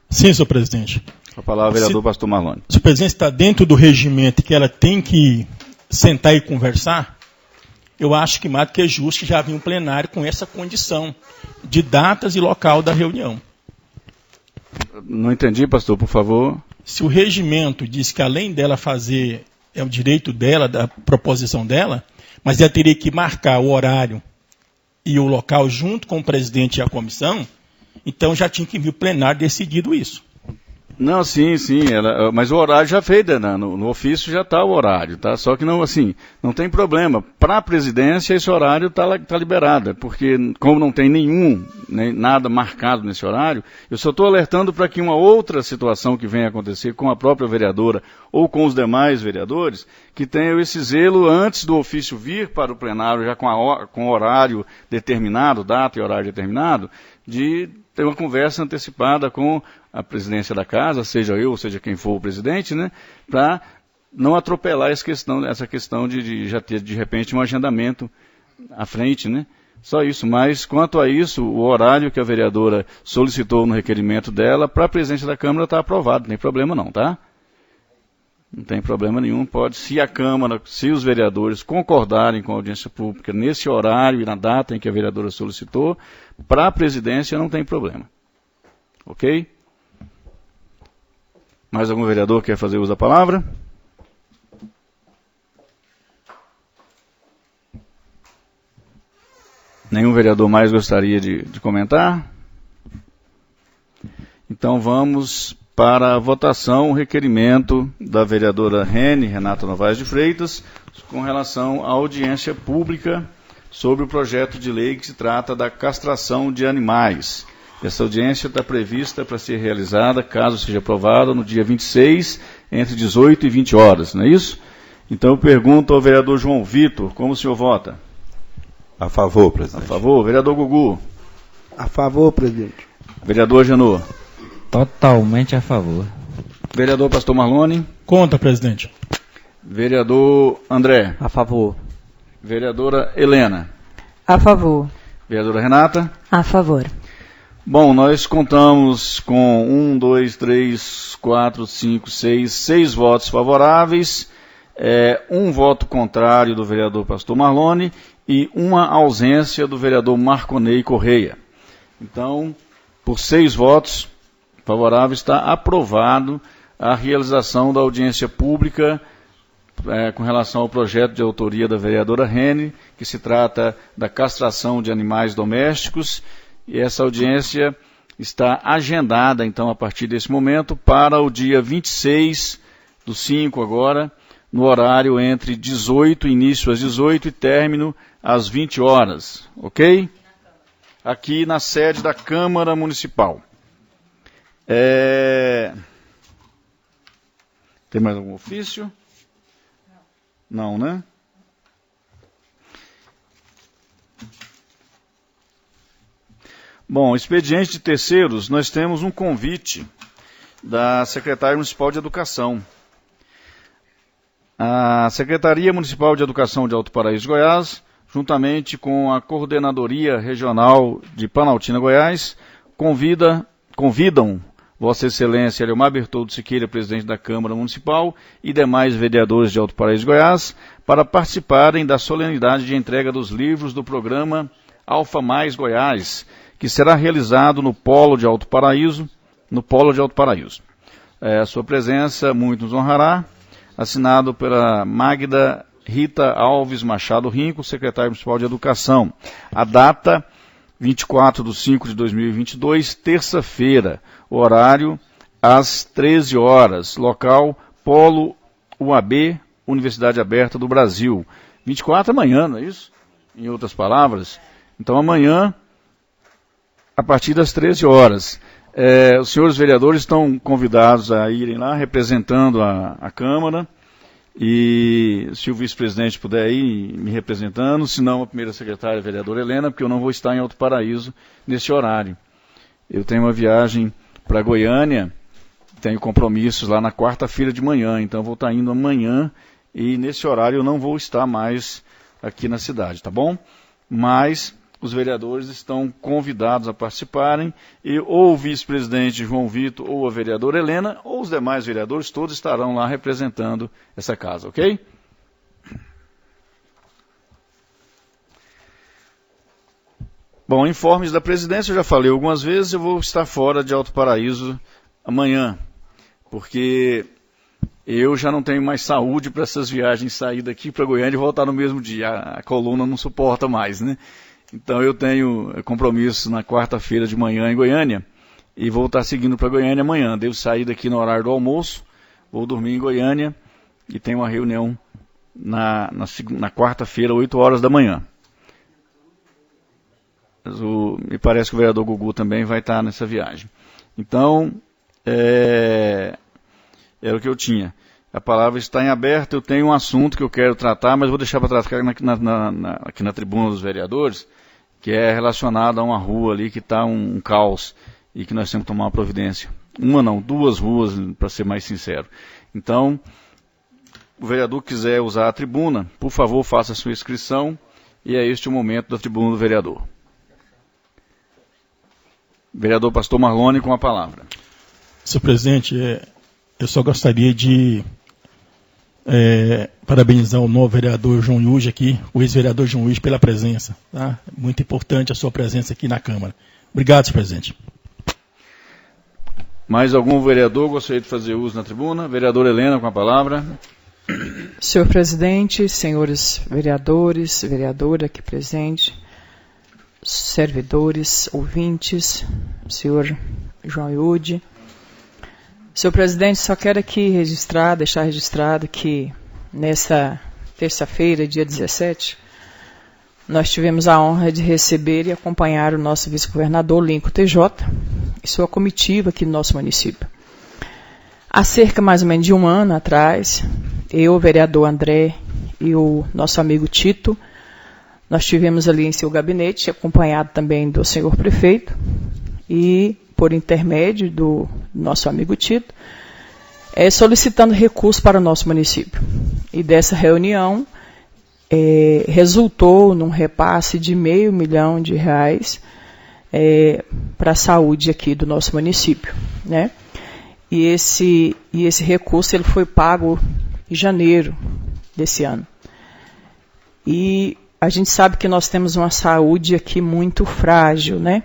Sim, senhor presidente. A palavra, vereador Pastor Marlone. Se o presidente está dentro do regimento que ela tem que sentar e conversar, eu acho que mais do que é justo que já havia um plenário com essa condição de datas e local da reunião. Não entendi, pastor, por favor. Se o regimento diz que além dela fazer... é o direito dela, da proposição dela, mas ela teria que marcar o horário e o local junto com o presidente e a comissão, então já tinha que vir o plenário decidido isso. Não, sim, mas o horário já fez, no ofício já está o horário, tá? Só que não, assim, não tem problema. Para a presidência esse horário está liberado, porque como não tem nada marcado nesse horário, eu só estou alertando para que uma outra situação que venha acontecer com a própria vereadora ou com os demais vereadores, que tenham esse zelo antes do ofício vir para o plenário, já com horário determinado, data e horário determinado, de ter uma conversa antecipada com a presidência da casa, seja eu, seja quem for o presidente, né, para não atropelar essa questão de já ter, de repente, um agendamento à frente, né? Só isso, mas quanto a isso, o horário que a vereadora solicitou no requerimento dela, para a presidência da Câmara está aprovado, não tem problema não, tá? Não tem problema nenhum, se a Câmara, se os vereadores concordarem com a audiência pública nesse horário e na data em que a vereadora solicitou, para a presidência não tem problema. Ok? Mais algum vereador quer fazer uso da palavra? Nenhum vereador mais gostaria de comentar? Então vamos para a votação, o requerimento da vereadora Rene, Renata Novaes de Freitas, com relação à audiência pública sobre o projeto de lei que se trata da castração de animais. Essa audiência está prevista para ser realizada, caso seja aprovada, no dia 26, entre 18 e 20 horas, não é isso? Então eu pergunto ao vereador João Vitor, como o senhor vota? A favor, presidente. A favor. Vereador Gugu? A favor, presidente. Vereador Janot? Totalmente a favor. Vereador Pastor Marlone? Contra, presidente. Vereador André? A favor. Vereadora Helena. A favor. Vereadora Renata. A favor. Bom, nós contamos com 6 votos favoráveis, 1 voto contrário do vereador Pastor Marlone e uma ausência do vereador Marconei Correia. Então, por 6 votos favoráveis, está aprovado a realização da audiência pública com relação ao projeto de autoria da vereadora Rene, que se trata da castração de animais domésticos, e essa audiência está agendada, então, a partir desse momento, para o dia 26/5 agora, no horário entre 18, início às 18 e término às 20 horas, ok? Aqui na sede da Câmara Municipal. Tem mais algum ofício? Não, né? Bom, expediente de terceiros, nós temos um convite da Secretaria Municipal de Educação. A Secretaria Municipal de Educação de Alto Paraíso, Goiás, juntamente com a Coordenadoria Regional de Planaltina, Goiás, convidam Vossa Excelência Eliomar Bertoldo Siqueira, presidente da Câmara Municipal, e demais vereadores de Alto Paraíso, Goiás, para participarem da solenidade de entrega dos livros do programa Alfa Mais Goiás, que será realizado no Polo de Alto Paraíso. A sua presença muito nos honrará, assinado pela Magda Rita Alves Machado Rinco, secretária municipal de Educação. A data, 24/5/2022, terça-feira, horário às 13 horas, local Polo UAB, Universidade Aberta do Brasil. 24 amanhã, não é isso? Em outras palavras. Então amanhã, a partir das 13 horas. Os senhores vereadores estão convidados a irem lá representando a Câmara, e se o vice-presidente puder ir me representando, se não a primeira secretária, a vereadora Helena, porque eu não vou estar em Alto Paraíso nesse horário. Eu tenho uma viagem para Goiânia, tenho compromissos lá na quarta-feira de manhã, então eu vou estar indo amanhã, e nesse horário eu não vou estar mais aqui na cidade, tá bom? Mas os vereadores estão convidados a participarem, e ou o vice-presidente João Vitor, ou a vereadora Helena, ou os demais vereadores, todos estarão lá representando essa casa, ok? Bom, informes da presidência, eu já falei algumas vezes, eu vou estar fora de Alto Paraíso amanhã, porque eu já não tenho mais saúde para essas viagens, sair daqui para Goiânia e voltar no mesmo dia, a coluna não suporta mais, né? Então eu tenho compromisso na quarta-feira de manhã em Goiânia e vou estar seguindo para Goiânia amanhã. Devo sair daqui no horário do almoço, vou dormir em Goiânia e tenho uma reunião na quarta-feira, 8 horas da manhã. Me parece que o vereador Gugu também vai estar nessa viagem. Então, era o que eu tinha. A palavra está em aberto, eu tenho um assunto que eu quero tratar, mas vou deixar para tratar aqui na tribuna dos vereadores, que é relacionado a uma rua ali que está um caos e que nós temos que tomar uma providência. Duas ruas, para ser mais sincero. Então, o vereador que quiser usar a tribuna, por favor, faça a sua inscrição, e é este o momento da tribuna do vereador. Vereador Pastor Marlone, com a palavra. Senhor presidente, eu só gostaria de parabenizar o novo vereador João Yude aqui, o ex-vereador João Yude, pela presença. Tá? Muito importante a sua presença aqui na Câmara. Obrigado, senhor presidente. Mais algum vereador gostaria de fazer uso na tribuna? Vereadora Helena, com a palavra. Senhor presidente, senhores vereadores, vereadora aqui presente, servidores, ouvintes, senhor João Yude. Senhor presidente, só quero aqui deixar registrado que nessa terça-feira, dia 17, nós tivemos a honra de receber e acompanhar o nosso vice-governador Lincoln TJ e sua comitiva aqui no nosso município. Há cerca mais ou menos de um ano atrás, eu, o vereador André e o nosso amigo Tito, nós estivemos ali em seu gabinete, acompanhado também do senhor prefeito, e por intermédio do nosso amigo Tito, solicitando recursos para o nosso município. E dessa reunião, resultou num repasse de R$500 milhão para a saúde aqui do nosso município, né? E esse recurso ele foi pago em janeiro desse ano. E a gente sabe que nós temos uma saúde aqui muito frágil, né?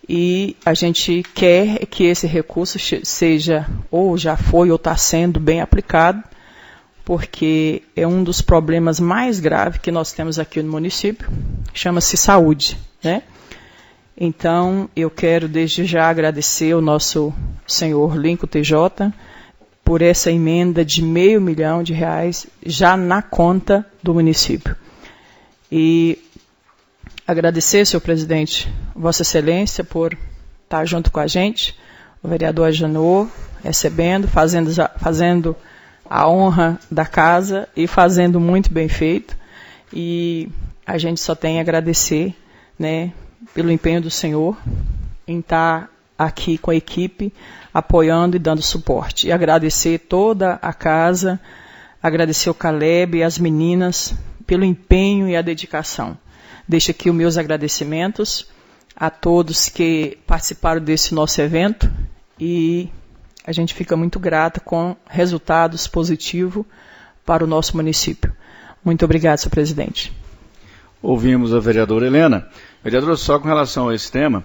E a gente quer que esse recurso seja, ou já foi, ou está sendo bem aplicado, porque é um dos problemas mais graves que nós temos aqui no município, chama-se saúde, né? Então, eu quero desde já agradecer ao nosso senhor Lincoln TJ por essa emenda de R$500 milhão já na conta do município. E agradecer, senhor presidente, Vossa Excelência, por estar junto com a gente, o vereador Agenor, recebendo, fazendo a honra da casa e fazendo muito bem feito. E a gente só tem a agradecer, né, pelo empenho do senhor em estar aqui com a equipe, apoiando e dando suporte. E agradecer toda a casa, agradecer o Caleb e as meninas pelo empenho e a dedicação. Deixo aqui os meus agradecimentos a todos que participaram desse nosso evento e a gente fica muito grata com resultados positivos para o nosso município. Muito obrigado, senhor presidente. Ouvimos a vereadora Helena. Vereadora, só com relação a esse tema,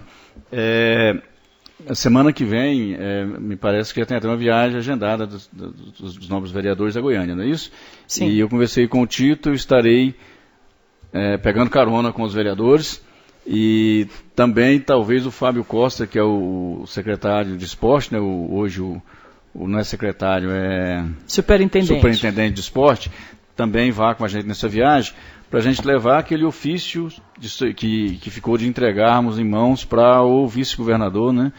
a semana que vem, me parece que já tem até uma viagem agendada dos novos vereadores da Goiânia, não é isso? Sim. E eu conversei com o Tito, eu estarei pegando carona com os vereadores e também talvez o Fábio Costa, que é o secretário de esporte, né, hoje não é secretário, é superintendente de esporte, também vá com a gente nessa viagem, para a gente levar aquele ofício que ficou de entregarmos em mãos para o vice-governador, né,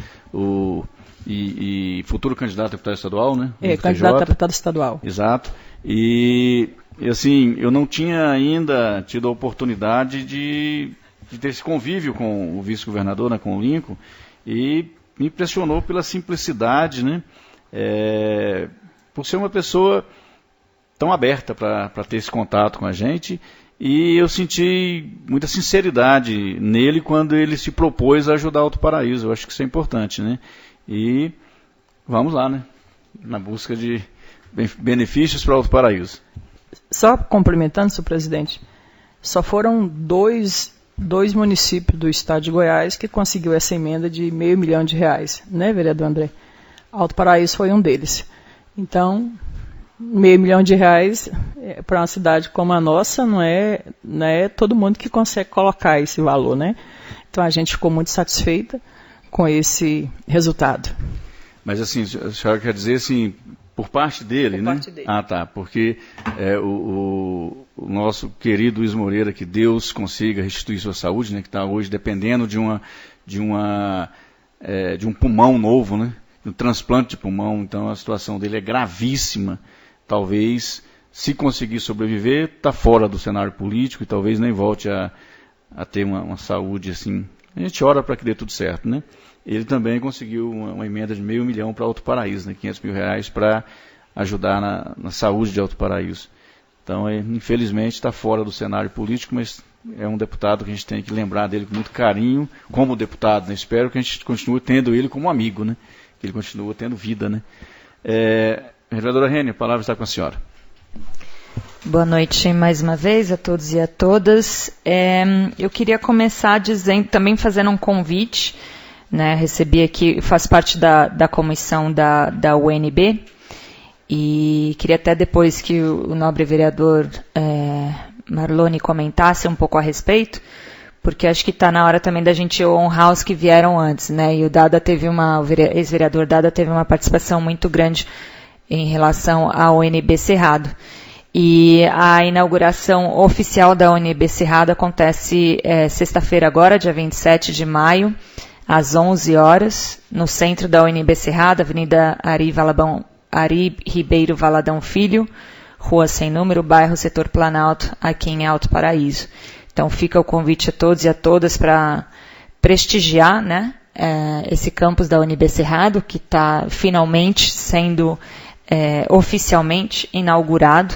e futuro candidato a deputado estadual, né? Candidato a deputado estadual. Exato. E assim, eu não tinha ainda tido a oportunidade de ter esse convívio com o vice-governador, né, com o Lincoln, e me impressionou pela simplicidade, né, por ser uma pessoa tão aberta para ter esse contato com a gente, e eu senti muita sinceridade nele quando ele se propôs a ajudar Alto Paraíso. Eu acho que isso é importante, né? E vamos lá, né? Na busca de benefícios para Alto Paraíso. Só complementando, senhor presidente, só foram dois municípios do estado de Goiás que conseguiu essa emenda de R$500 milhão, né, vereador André? Alto Paraíso foi um deles. Então, R$500 milhão para uma cidade como a nossa, não é todo mundo que consegue colocar esse valor, né? Então a gente ficou muito satisfeita com esse resultado. Mas assim, a senhora quer dizer assim, por parte dele, né? Parte dele. Ah, tá, porque o nosso querido Luiz Moreira, que Deus consiga restituir sua saúde, né? Que está hoje dependendo de um pulmão novo, né? Um transplante de pulmão, então a situação dele é gravíssima. Talvez, se conseguir sobreviver, está fora do cenário político e talvez nem volte a ter uma saúde assim. A gente ora para que dê tudo certo, né? Ele também conseguiu uma emenda de R$500 milhão para Alto Paraíso, né? R$500 mil para ajudar na saúde de Alto Paraíso. Então, infelizmente, está fora do cenário político, mas é um deputado que a gente tem que lembrar dele com muito carinho, como deputado, né? Espero que a gente continue tendo ele como amigo, né? Que ele continue tendo vida, né? Vereadora Rênia, a palavra está com a senhora. Boa noite mais uma vez a todos e a todas. Eu queria começar também fazendo um convite, né? Recebi aqui, faço parte da comissão da UNB, e queria até depois que o nobre vereador Marlone comentasse um pouco a respeito, porque acho que está na hora também da gente honrar os que vieram antes, né? E o ex-vereador Dada teve uma participação muito grande em relação à UNB Cerrado. E a inauguração oficial da UNB Cerrado acontece sexta-feira agora, dia 27 de maio, às 11 horas, no centro da UNB Cerrado, Avenida Ari Ribeiro Valadão Filho, Rua Sem Número, bairro Setor Planalto, aqui em Alto Paraíso. Então fica o convite a todos e a todas para prestigiar, né, esse campus da UNB Cerrado, que está finalmente sendo oficialmente inaugurado,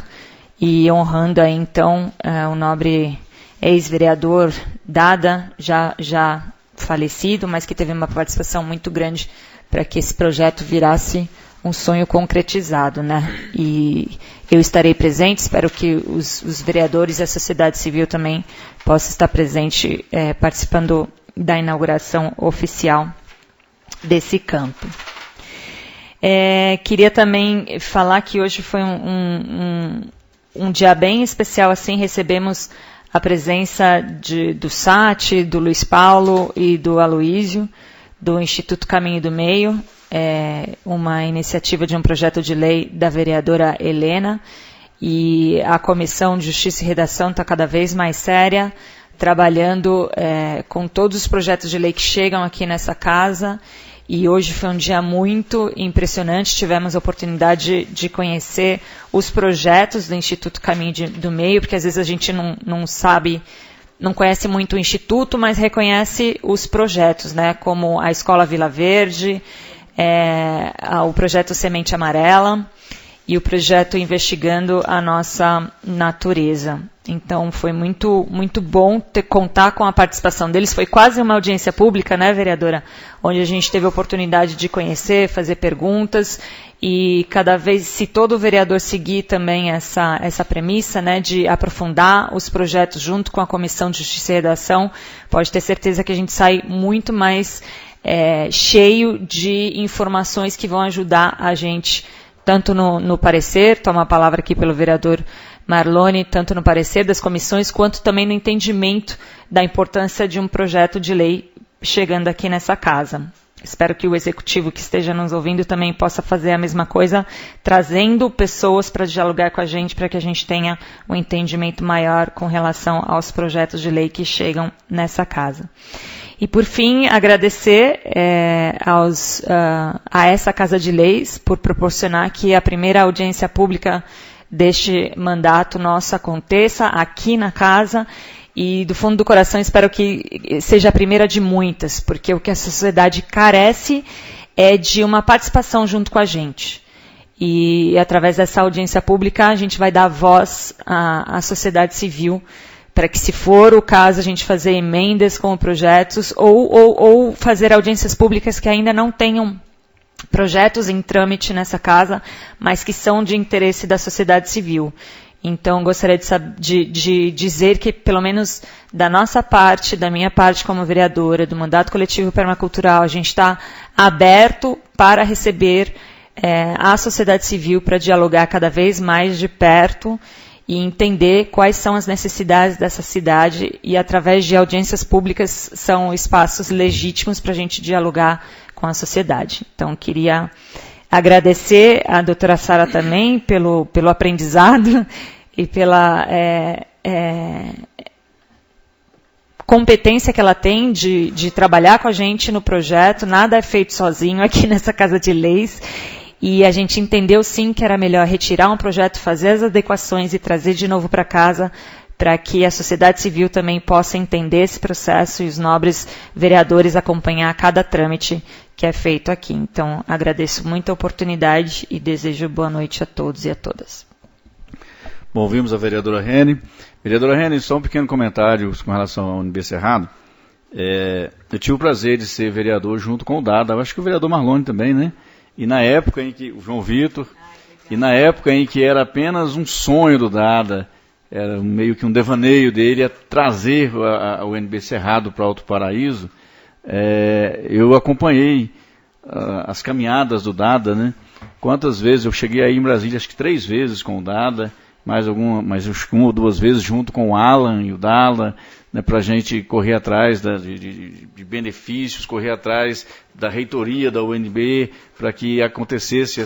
e honrando aí, então, o nobre ex-vereador Dada, já falecido, mas que teve uma participação muito grande para que esse projeto virasse um sonho concretizado, né? E eu estarei presente, espero que os vereadores e a sociedade civil também possam estar presente, participando da inauguração oficial desse campo. Queria também falar que hoje foi um dia bem especial, assim, recebemos a presença do Sati, do Luiz Paulo e do Aloísio, do Instituto Caminho do Meio, uma iniciativa de um projeto de lei da vereadora Helena, e a Comissão de Justiça e Redação está cada vez mais séria, trabalhando com todos os projetos de lei que chegam aqui nessa casa, e hoje foi um dia muito impressionante, tivemos a oportunidade de conhecer os projetos do Instituto Caminho do Meio, porque às vezes a gente não sabe, não conhece muito o Instituto, mas reconhece os projetos, né, como a Escola Vila Verde, o projeto Semente Amarela e o projeto Investigando a Nossa Natureza. Então, foi muito, muito bom contar com a participação deles. Foi quase uma audiência pública, né, vereadora? Onde a gente teve a oportunidade de conhecer, fazer perguntas, e cada vez, se todo vereador seguir também essa premissa, né, de aprofundar os projetos junto com a Comissão de Justiça e Redação, pode ter certeza que a gente sai muito mais cheio de informações que vão ajudar a gente, tanto no parecer, toma a palavra aqui pelo vereador Marlone, tanto no parecer das comissões, quanto também no entendimento da importância de um projeto de lei chegando aqui nessa casa. Espero que o executivo que esteja nos ouvindo também possa fazer a mesma coisa, trazendo pessoas para dialogar com a gente, para que a gente tenha um entendimento maior com relação aos projetos de lei que chegam nessa casa. E, por fim, agradecer a essa Casa de Leis por proporcionar que a primeira audiência pública deste mandato nosso aconteça aqui na casa, e do fundo do coração espero que seja a primeira de muitas, porque o que a sociedade carece é de uma participação junto com a gente. E através dessa audiência pública a gente vai dar voz à sociedade civil, para que, se for o caso, a gente fazer emendas com projetos ou fazer audiências públicas que ainda não tenham projetos em trâmite nessa casa, mas que são de interesse da sociedade civil. Então, gostaria de dizer que, pelo menos da nossa parte, da minha parte como vereadora, do Mandato Coletivo Permacultural, a gente está aberto para receber a sociedade civil para dialogar cada vez mais de perto e entender quais são as necessidades dessa cidade, e através de audiências públicas são espaços legítimos para a gente dialogar com a sociedade. Então, queria agradecer a doutora Sara também pelo aprendizado e pela competência que ela tem de trabalhar com a gente no projeto. Nada é feito sozinho aqui nessa Casa de Leis. E a gente entendeu, sim, que era melhor retirar um projeto, fazer as adequações e trazer de novo para casa, para que a sociedade civil também possa entender esse processo e os nobres vereadores acompanhar cada trâmite que é feito aqui. Então, agradeço muito a oportunidade e desejo boa noite a todos e a todas. Bom, ouvimos a vereadora Rene. Vereadora Rene, só um pequeno comentário com relação ao UNB Cerrado. Eu tive o prazer de ser vereador junto com o Dada, acho que o vereador Marlone também, né? E na época em que o João Vitor, e na época em que era apenas um sonho do Dada, era meio que um devaneio dele a trazer o UNB Cerrado para Alto Paraíso, eu acompanhei as caminhadas do Dada, né? Quantas vezes eu cheguei aí em Brasília, acho que 3 vezes com o Dada, mais acho que 1 ou 2 vezes junto com o Alan e o Dala, né, para a gente correr atrás de benefícios, correr atrás da reitoria da UNB, para que acontecesse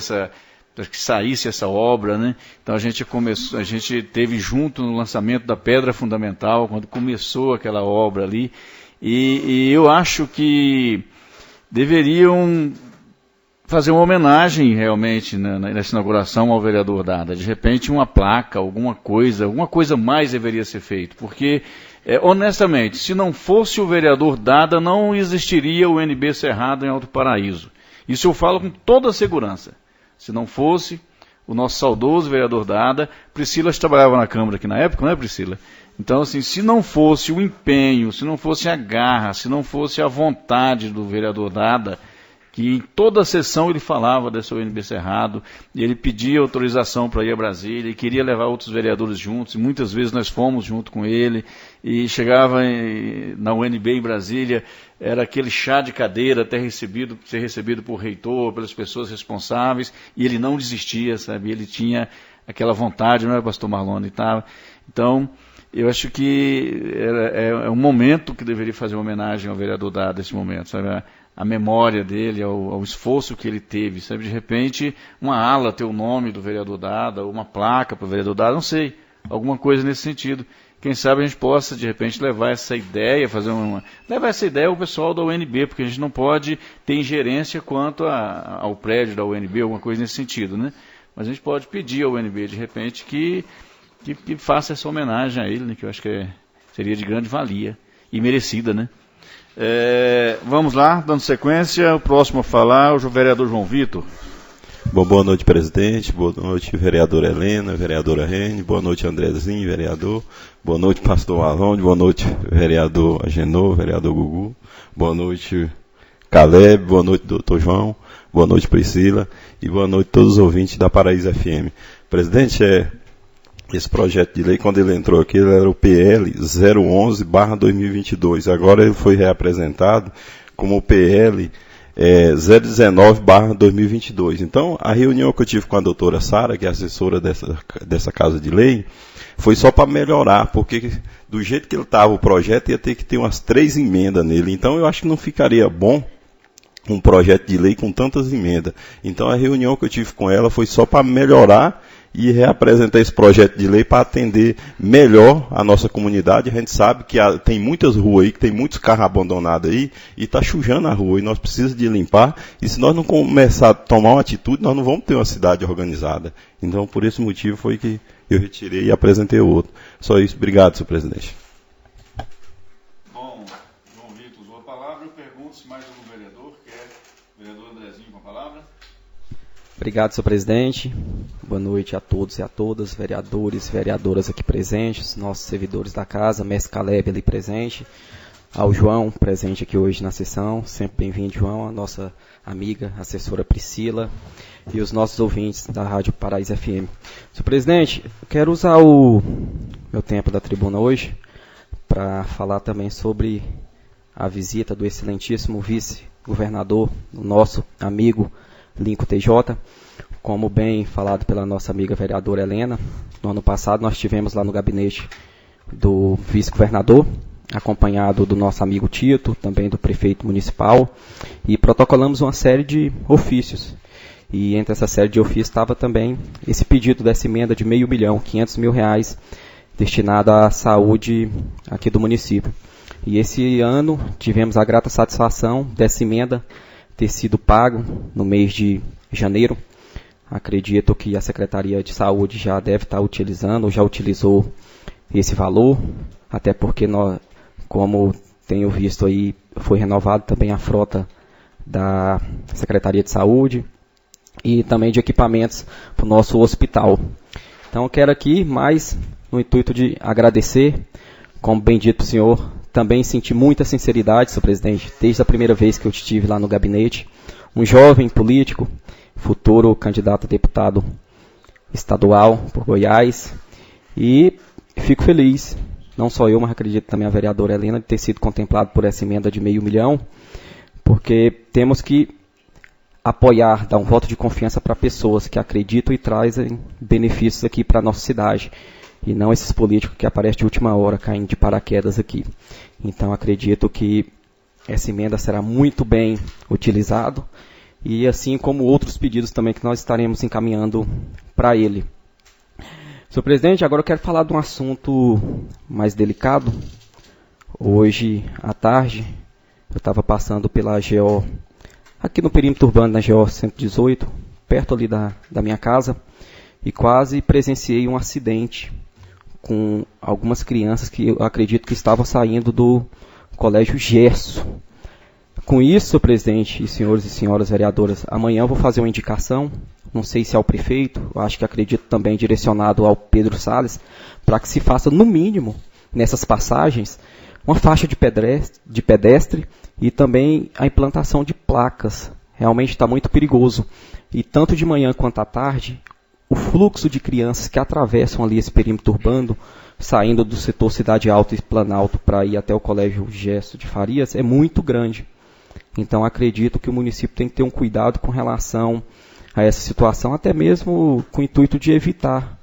para que saísse essa obra, né? Então a gente teve junto no lançamento da Pedra Fundamental, quando começou aquela obra ali, e eu acho que deveriam fazer uma homenagem realmente nessa inauguração ao vereador Dada. De repente uma placa, alguma coisa mais deveria ser feito, porque honestamente, se não fosse o vereador Dada, não existiria o UNB Cerrado em Alto Paraíso. Isso eu falo com toda a segurança. Se não fosse o nosso saudoso vereador Dada. Priscila trabalhava na Câmara aqui na época, não é, Priscila? Então, assim, se não fosse o empenho, se não fosse a garra, se não fosse a vontade do vereador Dada, que em toda a sessão ele falava dessa UNB Cerrado, e ele pedia autorização para ir a Brasília, e queria levar outros vereadores juntos, e muitas vezes nós fomos junto com ele, e chegava na UNB em Brasília, era aquele chá de cadeira até ser recebido por reitor, pelas pessoas responsáveis, e ele não desistia, sabe? Ele tinha aquela vontade, não é, pastor Marlone? Então, eu acho que é um momento que deveria fazer uma homenagem ao vereador Dada nesse momento, sabe? A memória dele, ao esforço que ele teve, sabe? De repente, uma ala ter o nome do vereador Dada, uma placa para o vereador Dada, não sei, alguma coisa nesse sentido. Quem sabe a gente possa, de repente, levar essa ideia, levar essa ideia ao pessoal da UNB, porque a gente não pode ter ingerência quanto ao prédio da UNB, alguma coisa nesse sentido, né? Mas a gente pode pedir ao UNB, de repente, que faça essa homenagem a ele, né? Que eu acho que seria de grande valia e merecida, né? Vamos lá, dando sequência, o próximo a falar, o vereador João Vitor. Bom, boa noite, presidente, boa noite, vereadora Helena, vereadora Rene, boa noite, Andrezinho, vereador, boa noite, pastor Marlone, boa noite, vereador Agenor, vereador Gugu, boa noite, Caleb, boa noite, doutor João, boa noite, Priscila, e boa noite a todos os ouvintes da Paraíso FM. Presidente, esse projeto de lei, quando ele entrou aqui, ele era o PL 011/2022. Agora ele foi reapresentado como o PL 019/2022. Então, a reunião que eu tive com a doutora Sara, que é assessora dessa Casa de Lei, foi só para melhorar, porque do jeito que ele estava o projeto, ia ter que ter umas 3 emendas nele. Então, eu acho que não ficaria bom um projeto de lei com tantas emendas. Então, a reunião que eu tive com ela foi só para melhorar e reapresentar esse projeto de lei para atender melhor a nossa comunidade. A gente sabe que tem muitas ruas aí, que tem muitos carros abandonados aí, e está sujando a rua, e nós precisamos de limpar, e se nós não começar a tomar uma atitude, nós não vamos ter uma cidade organizada. Então, por esse motivo foi que eu retirei e apresentei o outro. Só isso. Obrigado, senhor presidente. Bom, João Vitor usou a palavra, eu pergunto se mais algum vereador quer. Vereador Andrezinho com a palavra. Obrigado, senhor presidente. Boa noite a todos e a todas, vereadores e vereadoras aqui presentes, nossos servidores da casa, mestre Caleb ali presente, ao João presente aqui hoje na sessão, sempre bem-vindo, João, a nossa amiga, assessora Priscila e os nossos ouvintes da Rádio Paraíso FM. Senhor presidente, eu quero usar o meu tempo da tribuna hoje para falar também sobre a visita do excelentíssimo vice-governador, o nosso amigo Lincoln TJ. Como bem falado pela nossa amiga vereadora Helena, no ano passado nós estivemos lá no gabinete do vice-governador, acompanhado do nosso amigo Tito, também do prefeito municipal, e protocolamos uma série de ofícios. E entre essa série de ofícios estava também esse pedido dessa emenda de R$500 mil, R$500 mil, destinada à saúde aqui do município. E esse ano tivemos a grata satisfação dessa emenda ter sido pago no mês de janeiro. Acredito que a Secretaria de Saúde já deve estar utilizando, ou já utilizou esse valor, até porque, nós, como tenho visto aí, foi renovado também a frota da Secretaria de Saúde e também de equipamentos para o nosso hospital. Então, eu quero aqui, mais no intuito de agradecer, como bem dito para o senhor, também senti muita sinceridade, senhor presidente, desde a primeira vez que eu estive lá no gabinete, um jovem político, futuro candidato a deputado estadual por Goiás, e fico feliz, não só eu, mas acredito também a vereadora Helena, de ter sido contemplado por essa emenda de R$500 mil, porque temos que apoiar, dar um voto de confiança para pessoas que acreditam e trazem benefícios aqui para a nossa cidade, e não esses políticos que aparecem de última hora, caindo de paraquedas aqui. Então acredito que essa emenda será muito bem utilizada, e assim como outros pedidos também que nós estaremos encaminhando para ele. Senhor presidente, agora eu quero falar de um assunto mais delicado. Hoje à tarde, eu estava passando pela GO, aqui no perímetro urbano da GO 118, perto ali da minha casa, e quase presenciei um acidente com algumas crianças que eu acredito que estavam saindo do Colégio Gerso. Com isso, senhor presidente e senhores e senhoras vereadoras, amanhã eu vou fazer uma indicação não sei se ao prefeito, eu acho que acredito também direcionado ao Pedro Salles, para que se faça, no mínimo, nessas passagens, uma faixa de pedestre e também a implantação de placas. Realmente está muito perigoso. E tanto de manhã quanto à tarde, o fluxo de crianças que atravessam ali esse perímetro urbano, saindo do setor Cidade Alta e Planalto para ir até o Colégio Gesto de Farias, é muito grande. Então acredito que o município tem que ter um cuidado com relação a essa situação, até mesmo com o intuito de evitar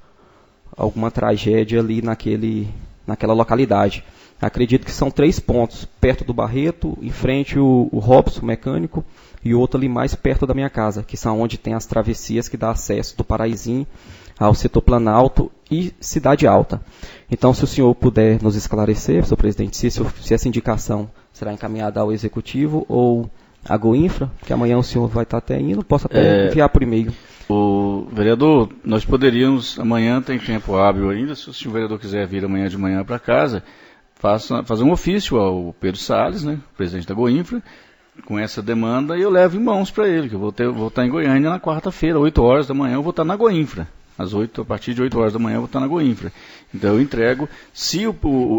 alguma tragédia ali naquela localidade. Acredito que são 3 pontos, perto do Barreto, em frente o Robson, mecânico, e outro ali mais perto da minha casa, que são onde tem as travessias que dá acesso do Paraízinho ao setor Planalto e Cidade Alta. Então, se o senhor puder nos esclarecer, senhor presidente, se essa indicação será encaminhada ao Executivo ou à Goinfra, que amanhã o senhor vai estar até indo, posso até enviar por e-mail. O vereador, nós poderíamos, amanhã tem tempo hábil ainda, se o vereador quiser vir amanhã de manhã para casa, fazer um ofício ao Pedro Salles, né, presidente da Goinfra, com essa demanda, e eu levo em mãos para ele, que eu vou estar em Goiânia na quarta-feira, 8 horas da manhã, eu vou estar na Goinfra. A partir de 8 horas da manhã eu vou estar na Goinfra. Então eu entrego, se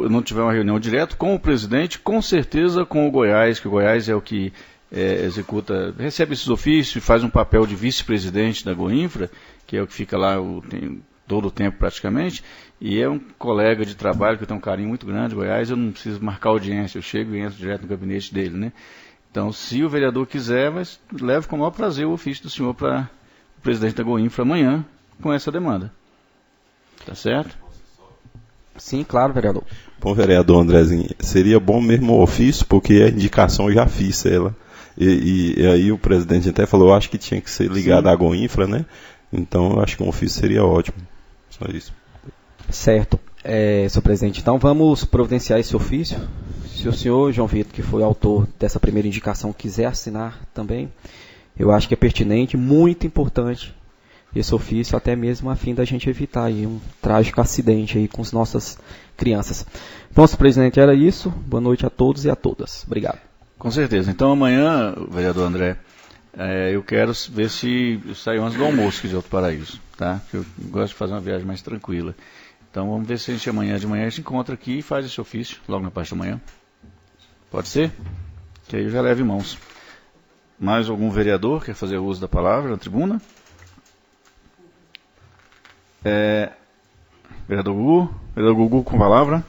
não tiver uma reunião direta com o presidente, com certeza com o Goiás, que o Goiás é o que recebe esses ofícios, faz um papel de vice-presidente da Goinfra, que é o que fica lá todo o tempo praticamente, e é um colega de trabalho que eu tenho um carinho muito grande, Goiás, eu não preciso marcar audiência, eu chego e entro direto no gabinete dele, né? Então, se o vereador quiser, mas leve com o maior prazer o ofício do senhor para o presidente da Goinfra amanhã, com essa demanda. Tá certo? Sim, claro, vereador. Bom, vereador Andrezinho, seria bom mesmo o ofício, porque a indicação eu já fiz ela. E aí o presidente até falou, eu acho que tinha que ser ligado à Goinfra, né? Então, eu acho que um ofício seria ótimo. Só isso. Certo. Senhor presidente, então vamos providenciar esse ofício. Se o senhor, João Vitor, que foi autor dessa primeira indicação, quiser assinar também, eu acho que é pertinente, muito importante esse ofício, até mesmo a fim da gente evitar aí um trágico acidente aí com as nossas crianças. Então, senhor presidente, era isso. Boa noite a todos e a todas. Obrigado. Com certeza. Então, amanhã, vereador André, eu quero ver se eu saio antes do almoço aqui de Alto Paraíso, tá? Porque eu gosto de fazer uma viagem mais tranquila. Então, vamos ver se a gente amanhã de manhã se encontra aqui e faz esse ofício, logo na parte da manhã. Pode ser? Que aí eu já levo em mãos. Mais algum vereador quer fazer uso da palavra na tribuna? Vereador Gugu com a palavra.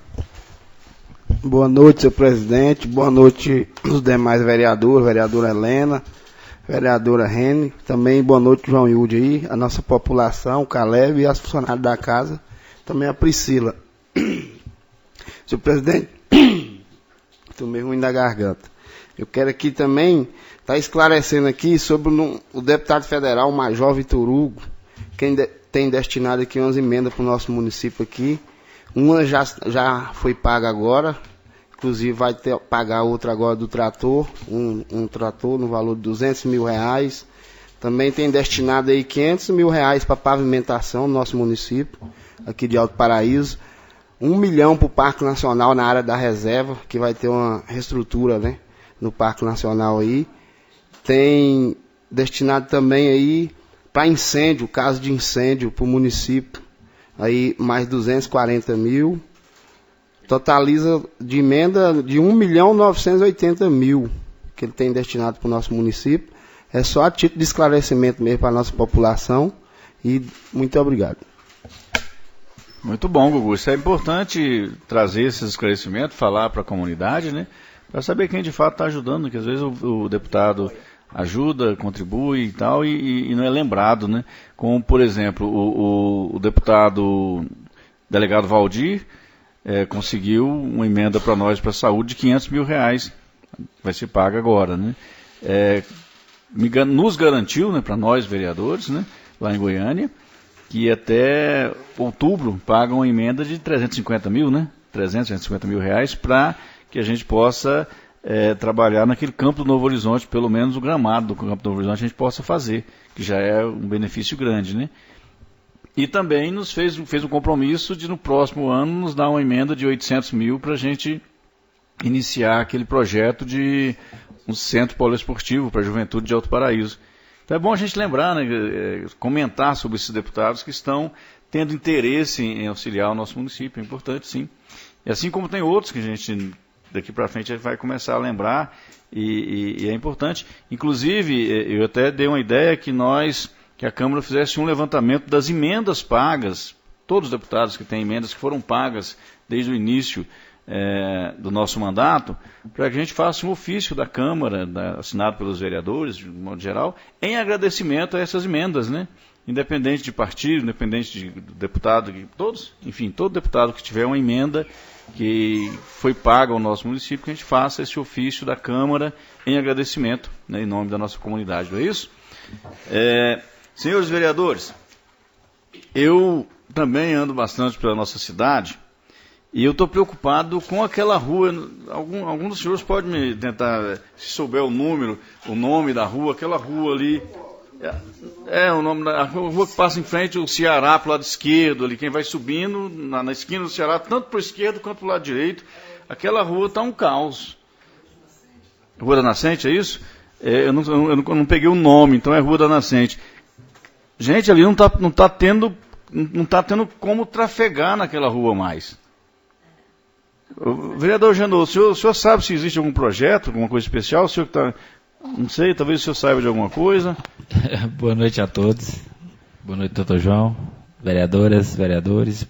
Boa noite, senhor presidente. Boa noite aos demais vereadores, vereadora Helena, vereadora Rene. Também boa noite, João Yudi aí, a nossa população, o Caleb e as funcionárias da casa. Também a Priscila. Senhor presidente, estou meio ruim da garganta. Eu quero aqui também estar esclarecendo aqui sobre o deputado federal, o Major Vitor Hugo, quem tem destinado aqui umas emendas para o nosso município aqui. Uma já foi paga agora, inclusive vai pagar outra agora do trator, um trator no valor de R$200 mil. Também tem destinado aí R$500 mil para pavimentação no nosso município, aqui de Alto Paraíso. R$1 milhão para o Parque Nacional na área da reserva, que vai ter uma reestrutura, né, no Parque Nacional aí. Tem destinado também aí para incêndio, caso de incêndio para o município, aí mais 240 mil, totaliza de emenda de 1.980.000 que ele tem destinado para o nosso município. É só a título de esclarecimento mesmo para a nossa população, e muito obrigado. Muito bom, Gugu. Isso é importante trazer esses esclarecimentos, falar para a comunidade, né, para saber quem de fato está ajudando, que às vezes o deputado ajuda, contribui e tal, e não é lembrado, né? Como, por exemplo, o deputado delegado Valdir conseguiu uma emenda para nós, para a saúde, de R$500 mil, vai ser paga agora, né? Nos garantiu, né, para nós vereadores, né, lá em Goiânia, que até outubro pagam uma emenda de 350 mil, né? 350 mil reais, para que a gente possa trabalhar naquele campo do Novo Horizonte, pelo menos o gramado do campo do Novo Horizonte a gente possa fazer, que já é um benefício grande, né? E também nos fez um compromisso de no próximo ano nos dar uma emenda de 800 mil para a gente iniciar aquele projeto de um centro poliesportivo para a juventude de Alto Paraíso. Então é bom a gente lembrar, né, comentar sobre esses deputados que estão tendo interesse em auxiliar o nosso município, é importante sim. E assim como tem outros que a gente, daqui para frente, vai começar a lembrar, e é importante. Inclusive, eu até dei uma ideia que a Câmara fizesse um levantamento das emendas pagas, todos os deputados que têm emendas que foram pagas desde o início do nosso mandato, para que a gente faça um ofício da Câmara, assinado pelos vereadores, de modo geral, em agradecimento a essas emendas, né? Independente de partido, independente de deputado, todos, enfim, todo deputado que tiver uma emenda que foi paga ao nosso município, que a gente faça esse ofício da Câmara em agradecimento, né, em nome da nossa comunidade, não é isso? Senhores vereadores, eu também ando bastante pela nossa cidade e eu estou preocupado com aquela rua. Algum dos senhores pode me tentar, se souber o nome da rua, aquela rua ali. O nome da rua que passa em frente ao Ceará, para o lado esquerdo, ali, quem vai subindo na esquina do Ceará, tanto para o esquerdo quanto para o lado direito, aquela rua está um caos. Rua da Nascente, é isso? Eu não peguei o nome, então é Rua da Nascente. Gente, ali não tá tendo como trafegar naquela rua mais. Vereador Janot, o senhor sabe se existe algum projeto, alguma coisa especial? O senhor que está... Não sei, talvez o senhor saiba de alguma coisa. Boa noite a todos. Boa noite, doutor João, vereadoras, vereadores,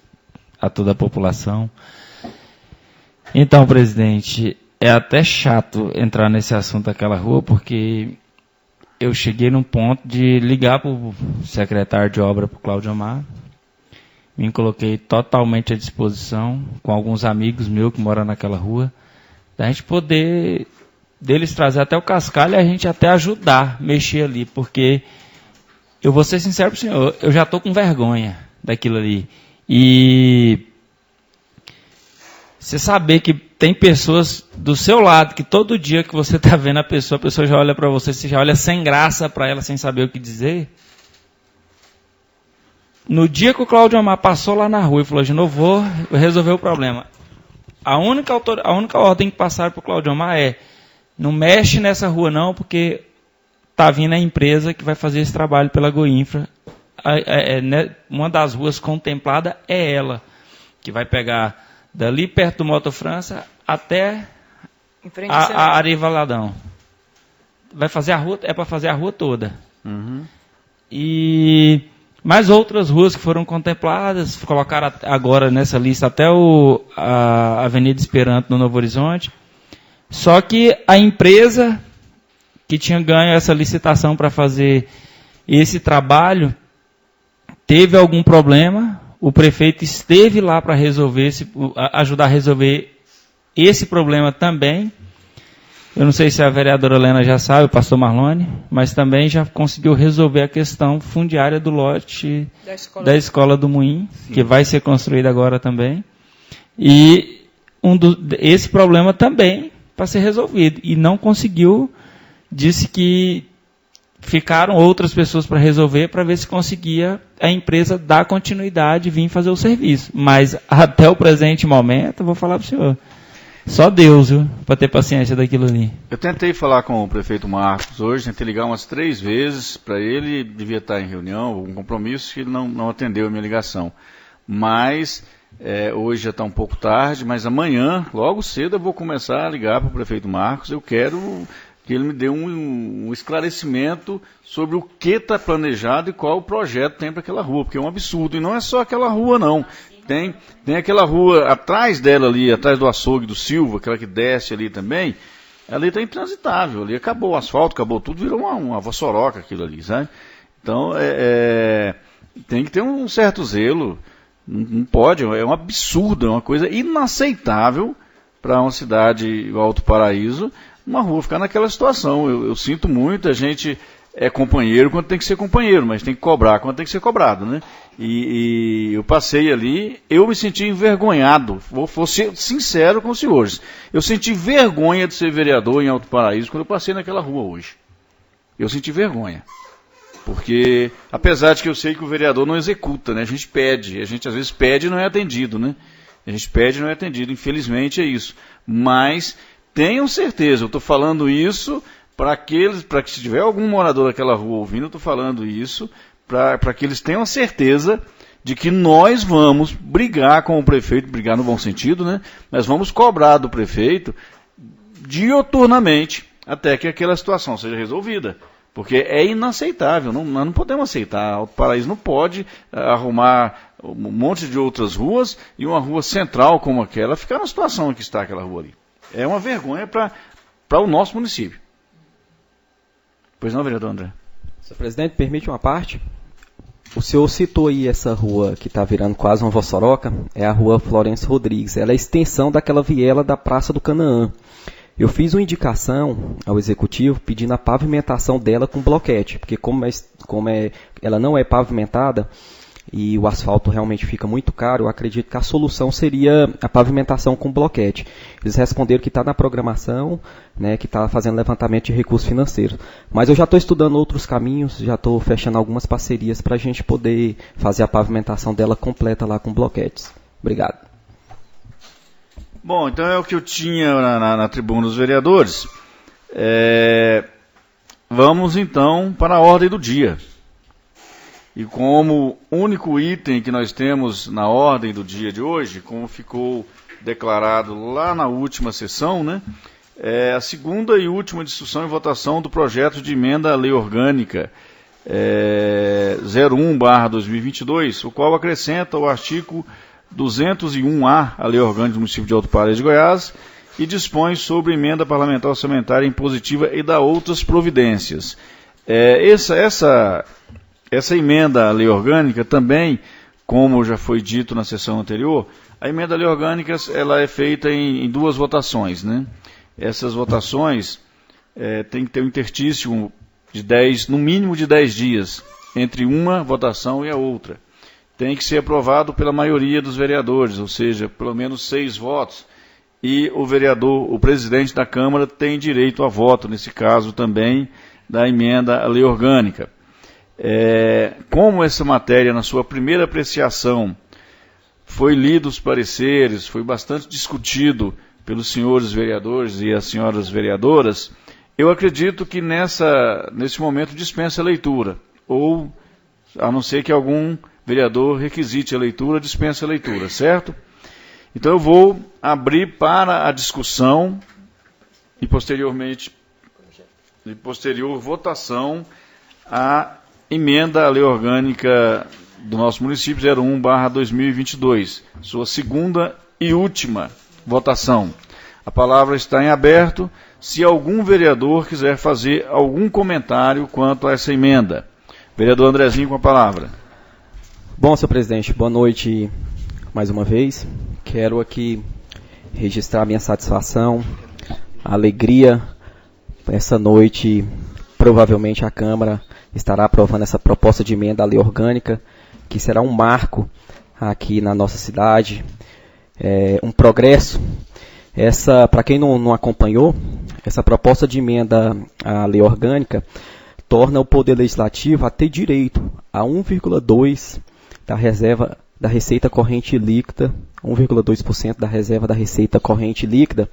a toda a população. Então, presidente, é até chato entrar nesse assunto daquela rua, porque eu cheguei num ponto de ligar para o secretário de obra, para o Cláudio Amar, me coloquei totalmente à disposição, com alguns amigos meus que moram naquela rua, da gente poder... deles trazer até o cascalho e a gente até ajudar, mexer ali, porque eu vou ser sincero para o senhor, eu já estou com vergonha daquilo ali. E você saber que tem pessoas do seu lado, que todo dia que você está vendo a pessoa já olha para você, você já olha sem graça para ela, sem saber o que dizer. No dia que o Cláudio Amar passou lá na rua e falou, de novo, vou resolver o problema. A única ordem que passaram para o Cláudio Amar é: não mexe nessa rua não, porque está vindo a empresa que vai fazer esse trabalho pela Goinfra. Uma das ruas contempladas é ela, que vai pegar dali perto do Moto França até a Arevaladão. Vai fazer a rua, é para fazer a rua toda. Uhum. E mais outras ruas que foram contempladas, colocaram agora nessa lista até a Avenida Esperanto no Novo Horizonte. Só que a empresa que tinha ganho essa licitação para fazer esse trabalho teve algum problema. O prefeito esteve lá para ajudar a resolver esse problema também. Eu não sei se a vereadora Helena já sabe, o pastor Marlone, mas também já conseguiu resolver a questão fundiária do lote da Escola do Moinho, que vai ser construída agora também. E esse problema também para ser resolvido. E não conseguiu, disse que ficaram outras pessoas para resolver, para ver se conseguia a empresa dar continuidade e vir fazer o serviço. Mas até o presente momento, eu vou falar para o senhor, só Deus, viu, para ter paciência daquilo ali. Eu tentei falar com o prefeito Marcos hoje, tentei ligar umas 3 vezes para ele, devia estar em reunião, um compromisso, que ele não atendeu a minha ligação. Mas hoje já está um pouco tarde, mas amanhã, logo cedo, eu vou começar a ligar para o prefeito Marcos. Eu quero que ele me dê um esclarecimento sobre o que está planejado e qual o projeto tem para aquela rua, porque é um absurdo. E não é só aquela rua, não. Tem aquela rua atrás dela ali, atrás do açougue do Silva, aquela que desce ali também, ali está intransitável, ali acabou o asfalto, acabou tudo, virou uma vossoroca aquilo ali, sabe? Então, tem que ter um certo zelo, não pode, é um absurdo, é uma coisa inaceitável para uma cidade igual Alto Paraíso, uma rua ficar naquela situação. Eu sinto muito, a gente é companheiro quando tem que ser companheiro, mas tem que cobrar quando tem que ser cobrado, né? E eu passei ali, eu me senti envergonhado, vou ser sincero com os senhores, eu senti vergonha de ser vereador em Alto Paraíso quando eu passei naquela rua hoje. Eu senti vergonha, porque apesar de que eu sei que o vereador não executa, né? A gente às vezes pede e não é atendido, né? A gente pede e não é atendido, infelizmente é isso. Mas tenham certeza, eu estou falando isso para que se tiver algum morador daquela rua ouvindo, eu estou falando isso, para que eles tenham a certeza de que nós vamos brigar com o prefeito, brigar no bom sentido, né? Mas vamos cobrar do prefeito dioturnamente até que aquela situação seja resolvida. Porque é inaceitável, nós não podemos aceitar. Alto Paraíso não pode arrumar um monte de outras ruas e uma rua central como aquela ficar na situação que está aquela rua ali. É uma vergonha para o nosso município. Pois não, vereador André? Senhor presidente, permite uma parte? O senhor citou aí essa rua que está virando quase uma vossoroca, é a rua Florencio Rodrigues. Ela é a extensão daquela viela da Praça do Canaã. Eu fiz uma indicação ao executivo pedindo a pavimentação dela com bloquete, porque ela não é pavimentada e o asfalto realmente fica muito caro, eu acredito que a solução seria a pavimentação com bloquete. Eles responderam que está na programação, né, que está fazendo levantamento de recursos financeiros. Mas eu já estou estudando outros caminhos, já estou fechando algumas parcerias para a gente poder fazer a pavimentação dela completa lá com bloquetes. Obrigado. Bom, então é o que eu tinha na tribuna dos vereadores. Vamos então para a ordem do dia. E como único item que nós temos na ordem do dia de hoje, como ficou declarado lá na última sessão, né, é a segunda e última discussão e votação do projeto de emenda à Lei Orgânica 01/2022, o qual acrescenta o artigo 201A, a Lei Orgânica do Município de Alto Paraíso de Goiás, e dispõe sobre emenda parlamentar orçamentária impositiva e da outras providências. Essa emenda à Lei Orgânica também, como já foi dito na sessão anterior, a emenda à Lei Orgânica ela é feita em duas votações, né? Essas votações tem que ter um interstício no mínimo de 10 dias, entre uma votação e a outra. Tem que ser aprovado pela maioria dos vereadores, ou seja, pelo menos 6 votos, e o presidente da Câmara tem direito a voto, nesse caso também, da emenda à Lei Orgânica. Como essa matéria, na sua primeira apreciação, foi lido os pareceres, foi bastante discutido pelos senhores vereadores e as senhoras vereadoras, eu acredito que nesse momento dispensa a leitura, ou, a não ser que algum vereador requisite a leitura, dispensa a leitura, certo? Então eu vou abrir para a discussão e posterior votação a emenda à Lei Orgânica do nosso município 01/2022, sua segunda e última votação. A palavra está em aberto, se algum vereador quiser fazer algum comentário quanto a essa emenda. Vereador Andrezinho com a palavra. Bom, senhor presidente, boa noite mais uma vez. Quero aqui registrar minha satisfação, a alegria. Essa noite, provavelmente a Câmara estará aprovando essa proposta de emenda à Lei Orgânica, que será um marco aqui na nossa cidade, um progresso. Para quem não acompanhou, essa proposta de emenda à Lei Orgânica torna o Poder Legislativo a ter direito a 1,2% da reserva da receita corrente líquida, 1,2% da reserva da receita corrente líquida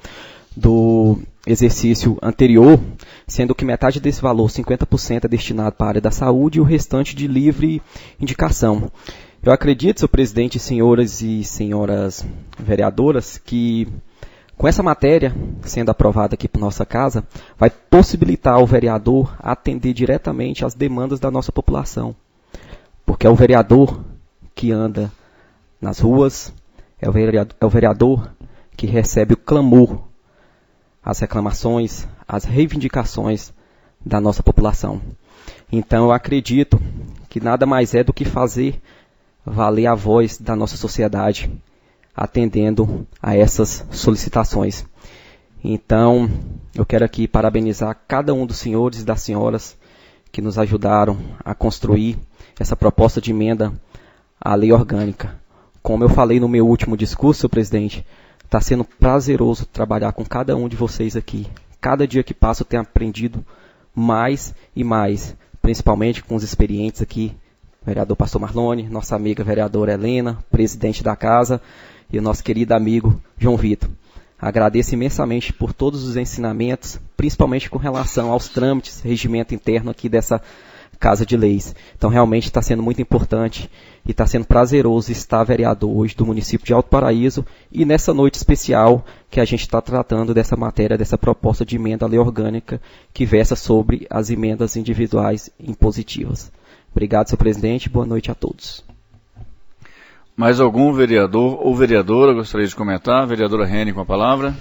do exercício anterior, sendo que metade desse valor, 50%, é destinado para a área da saúde e o restante de livre indicação. Eu acredito, senhor presidente, senhoras e senhoras vereadoras, que com essa matéria sendo aprovada aqui por nossa casa, vai possibilitar o vereador atender diretamente às demandas da nossa população. Porque é o vereador que anda nas ruas, é o vereador que recebe o clamor, as reclamações, as reivindicações da nossa população. Então eu acredito que nada mais é do que fazer valer a voz da nossa sociedade, atendendo a essas solicitações. Então, eu quero aqui parabenizar cada um dos senhores e das senhoras que nos ajudaram a construir essa proposta de emenda à Lei Orgânica. Como eu falei no meu último discurso, senhor presidente, está sendo prazeroso trabalhar com cada um de vocês aqui. Cada dia que passa eu tenho aprendido mais e mais, principalmente com os experientes aqui, vereador Pastor Marlone, nossa amiga vereadora Helena, presidente da casa, e o nosso querido amigo João Vitor. Agradeço imensamente por todos os ensinamentos, principalmente com relação aos trâmites, regimento interno aqui dessa Casa de Leis. Então, realmente está sendo muito importante e está sendo prazeroso estar vereador hoje do município de Alto Paraíso e nessa noite especial que a gente está tratando dessa matéria, dessa proposta de emenda à lei orgânica que versa sobre as emendas individuais impositivas. Obrigado, senhor presidente. Boa noite a todos. Mais algum vereador ou vereadora gostaria de comentar? Vereadora Rene com a palavra.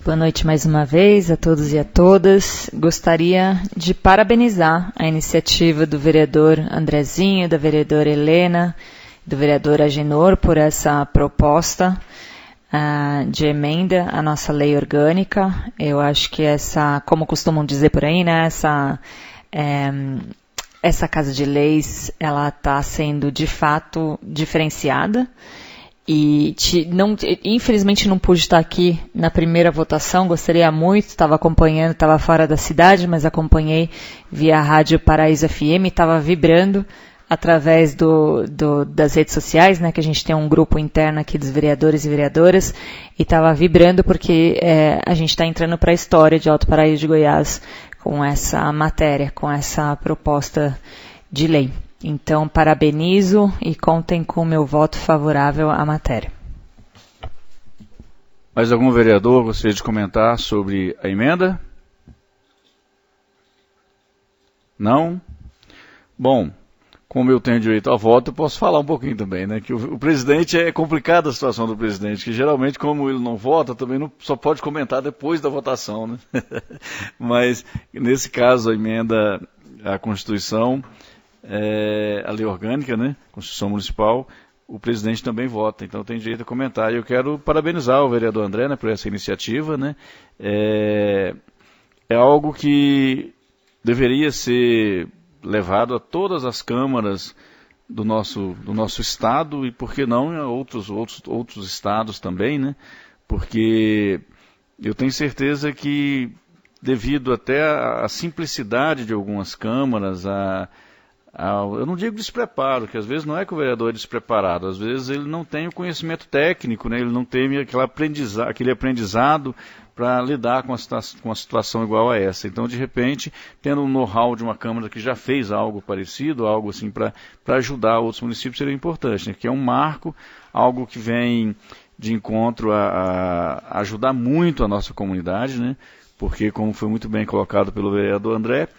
Boa noite mais uma vez a todos e a todas. Gostaria de parabenizar a iniciativa do vereador Andrezinho, da vereadora Helena, do vereador Agenor por essa proposta de emenda à nossa lei orgânica. Eu acho que essa, como costumam dizer por aí, né, essa Casa de Leis, ela está sendo de fato diferenciada. E infelizmente não pude estar aqui na primeira votação, gostaria muito, estava acompanhando, estava fora da cidade, mas acompanhei via Rádio Paraíso FM, estava vibrando através das redes sociais, né, que a gente tem um grupo interno aqui dos vereadores e vereadoras, e estava vibrando porque a gente está entrando para a história de Alto Paraíso de Goiás com essa matéria, com essa proposta de lei. Então, parabenizo e contem com o meu voto favorável à matéria. Mais algum vereador gostaria de comentar sobre a emenda? Não? Bom, como eu tenho direito a voto, eu posso falar um pouquinho também, né? Que o presidente, é complicada a situação do presidente, que geralmente, como ele não vota, também só pode comentar depois da votação, né? Mas, nesse caso, a emenda à Constituição, a lei orgânica, né? Constituição Municipal, o presidente também vota, então tem direito a comentar. E eu quero parabenizar o vereador André, né, por essa iniciativa, né? É algo que deveria ser levado a todas as câmaras do nosso estado e, por que não, a outros estados também, né? Porque eu tenho certeza que, devido até à simplicidade de algumas câmaras, eu não digo despreparo, que às vezes não é que o vereador é despreparado, às vezes ele não tem o conhecimento técnico, né? Ele não tem aquele aprendizado para lidar com uma situação igual a essa. Então, de repente, tendo um know-how de uma Câmara que já fez algo parecido, algo assim para ajudar outros municípios, seria importante, né? Que é um marco, algo que vem de encontro a ajudar muito a nossa comunidade, né? Porque, como foi muito bem colocado pelo vereador André,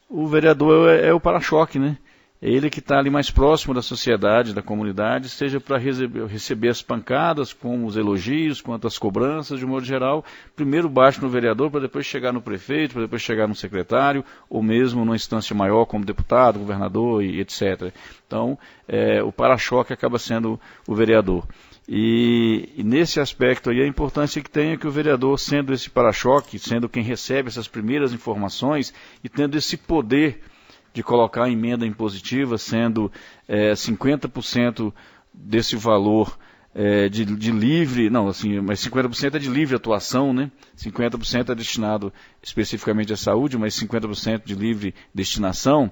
o vereador é o para-choque, né? É ele que está ali mais próximo da sociedade, da comunidade, seja para receber as pancadas, como os elogios, quanto as cobranças, de um modo geral. Primeiro bate no vereador, para depois chegar no prefeito, para depois chegar no secretário, ou mesmo numa instância maior, como deputado, governador e etc. Então, o para-choque acaba sendo o vereador. E nesse aspecto aí, a importância que tem é que o vereador, sendo esse para-choque, sendo quem recebe essas primeiras informações e tendo esse poder de colocar a emenda impositiva, sendo 50% desse valor de livre, não, assim, mas 50% é de livre atuação, né? 50% é destinado especificamente à saúde, mas 50% de livre destinação.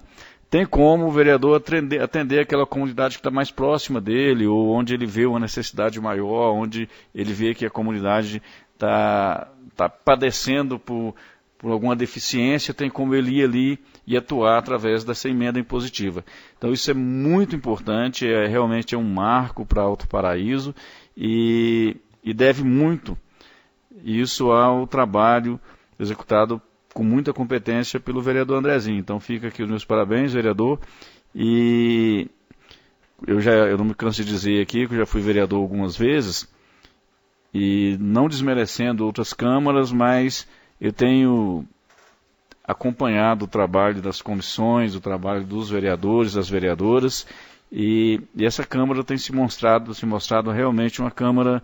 Tem como o vereador atender aquela comunidade que está mais próxima dele, ou onde ele vê uma necessidade maior, onde ele vê que a comunidade está padecendo por alguma deficiência, tem como ele ir ali e atuar através dessa emenda impositiva. Então isso é muito importante, realmente é um marco para Alto Paraíso e deve muito isso ao trabalho executado com muita competência pelo vereador Andrezinho. Então fica aqui os meus parabéns, vereador, e eu não me canso de dizer aqui que eu já fui vereador algumas vezes, e não desmerecendo outras câmaras, mas eu tenho acompanhado o trabalho das comissões, o trabalho dos vereadores, das vereadoras, e essa Câmara tem se mostrado realmente uma Câmara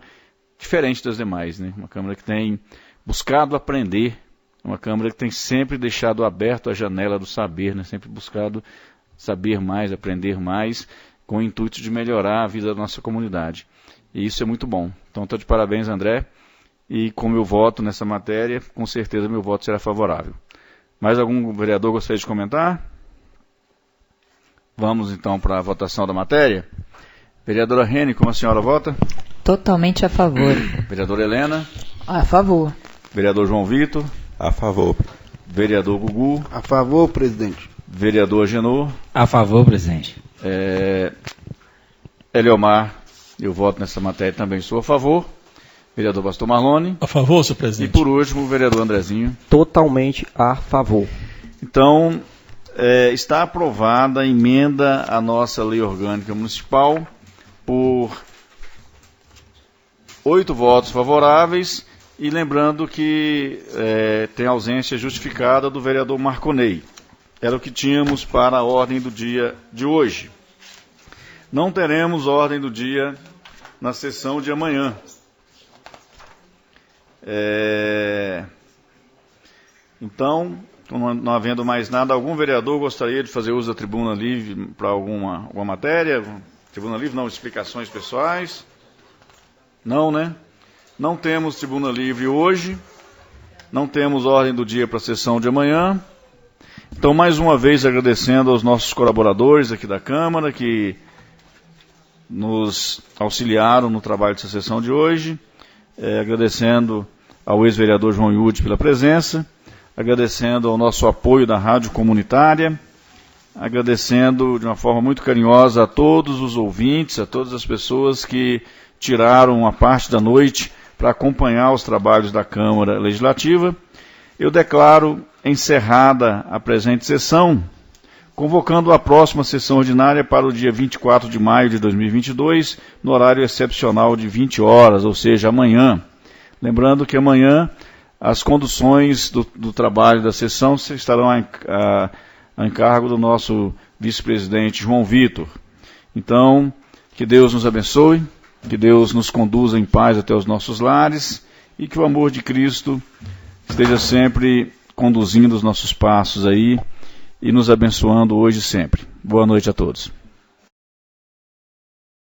diferente das demais, né? Uma Câmara que tem buscado aprender, uma Câmara que tem sempre deixado aberto a janela do saber, né? Sempre buscado saber mais, aprender mais, com o intuito de melhorar a vida da nossa comunidade. E isso é muito bom. Então, estou de parabéns, André, e com meu voto nessa matéria, com certeza meu voto será favorável. Mais algum vereador gostaria de comentar? Vamos então para a votação da matéria. Vereadora Rene, como a senhora vota? Totalmente a favor. Vereadora Helena? A favor. Vereador João Vitor. A favor. Vereador Gugu. A favor, presidente. Vereador Agenor. A favor, presidente. Eliomar, eu voto nessa matéria também, sou a favor. Vereador Pastor Marlone. A favor, senhor presidente. E por último, o vereador Andrezinho. Totalmente a favor. Então, está aprovada a emenda à nossa lei orgânica municipal por 8 votos favoráveis, e lembrando que tem ausência justificada do vereador Marconei. Era o que tínhamos para a ordem do dia de hoje. Não teremos ordem do dia na sessão de amanhã. Então, não havendo mais nada, algum vereador gostaria de fazer uso da tribuna livre para alguma matéria? Tribuna livre, não, explicações pessoais? Não, né? Não temos tribuna livre hoje, não temos ordem do dia para a sessão de amanhã. Então, mais uma vez, agradecendo aos nossos colaboradores aqui da Câmara, que nos auxiliaram no trabalho dessa sessão de hoje, agradecendo ao ex-vereador João Iude pela presença, agradecendo ao nosso apoio da Rádio Comunitária, agradecendo de uma forma muito carinhosa a todos os ouvintes, a todas as pessoas que tiraram uma parte da noite para acompanhar os trabalhos da Câmara Legislativa. Eu declaro encerrada a presente sessão, convocando a próxima sessão ordinária para o dia 24 de maio de 2022, no horário excepcional de 20 horas, ou seja, amanhã. Lembrando que amanhã as conduções do trabalho da sessão estarão a encargo do nosso vice-presidente João Vitor. Então, que Deus nos abençoe, que Deus nos conduza em paz até os nossos lares e que o amor de Cristo esteja sempre conduzindo os nossos passos aí e nos abençoando hoje e sempre. Boa noite a todos.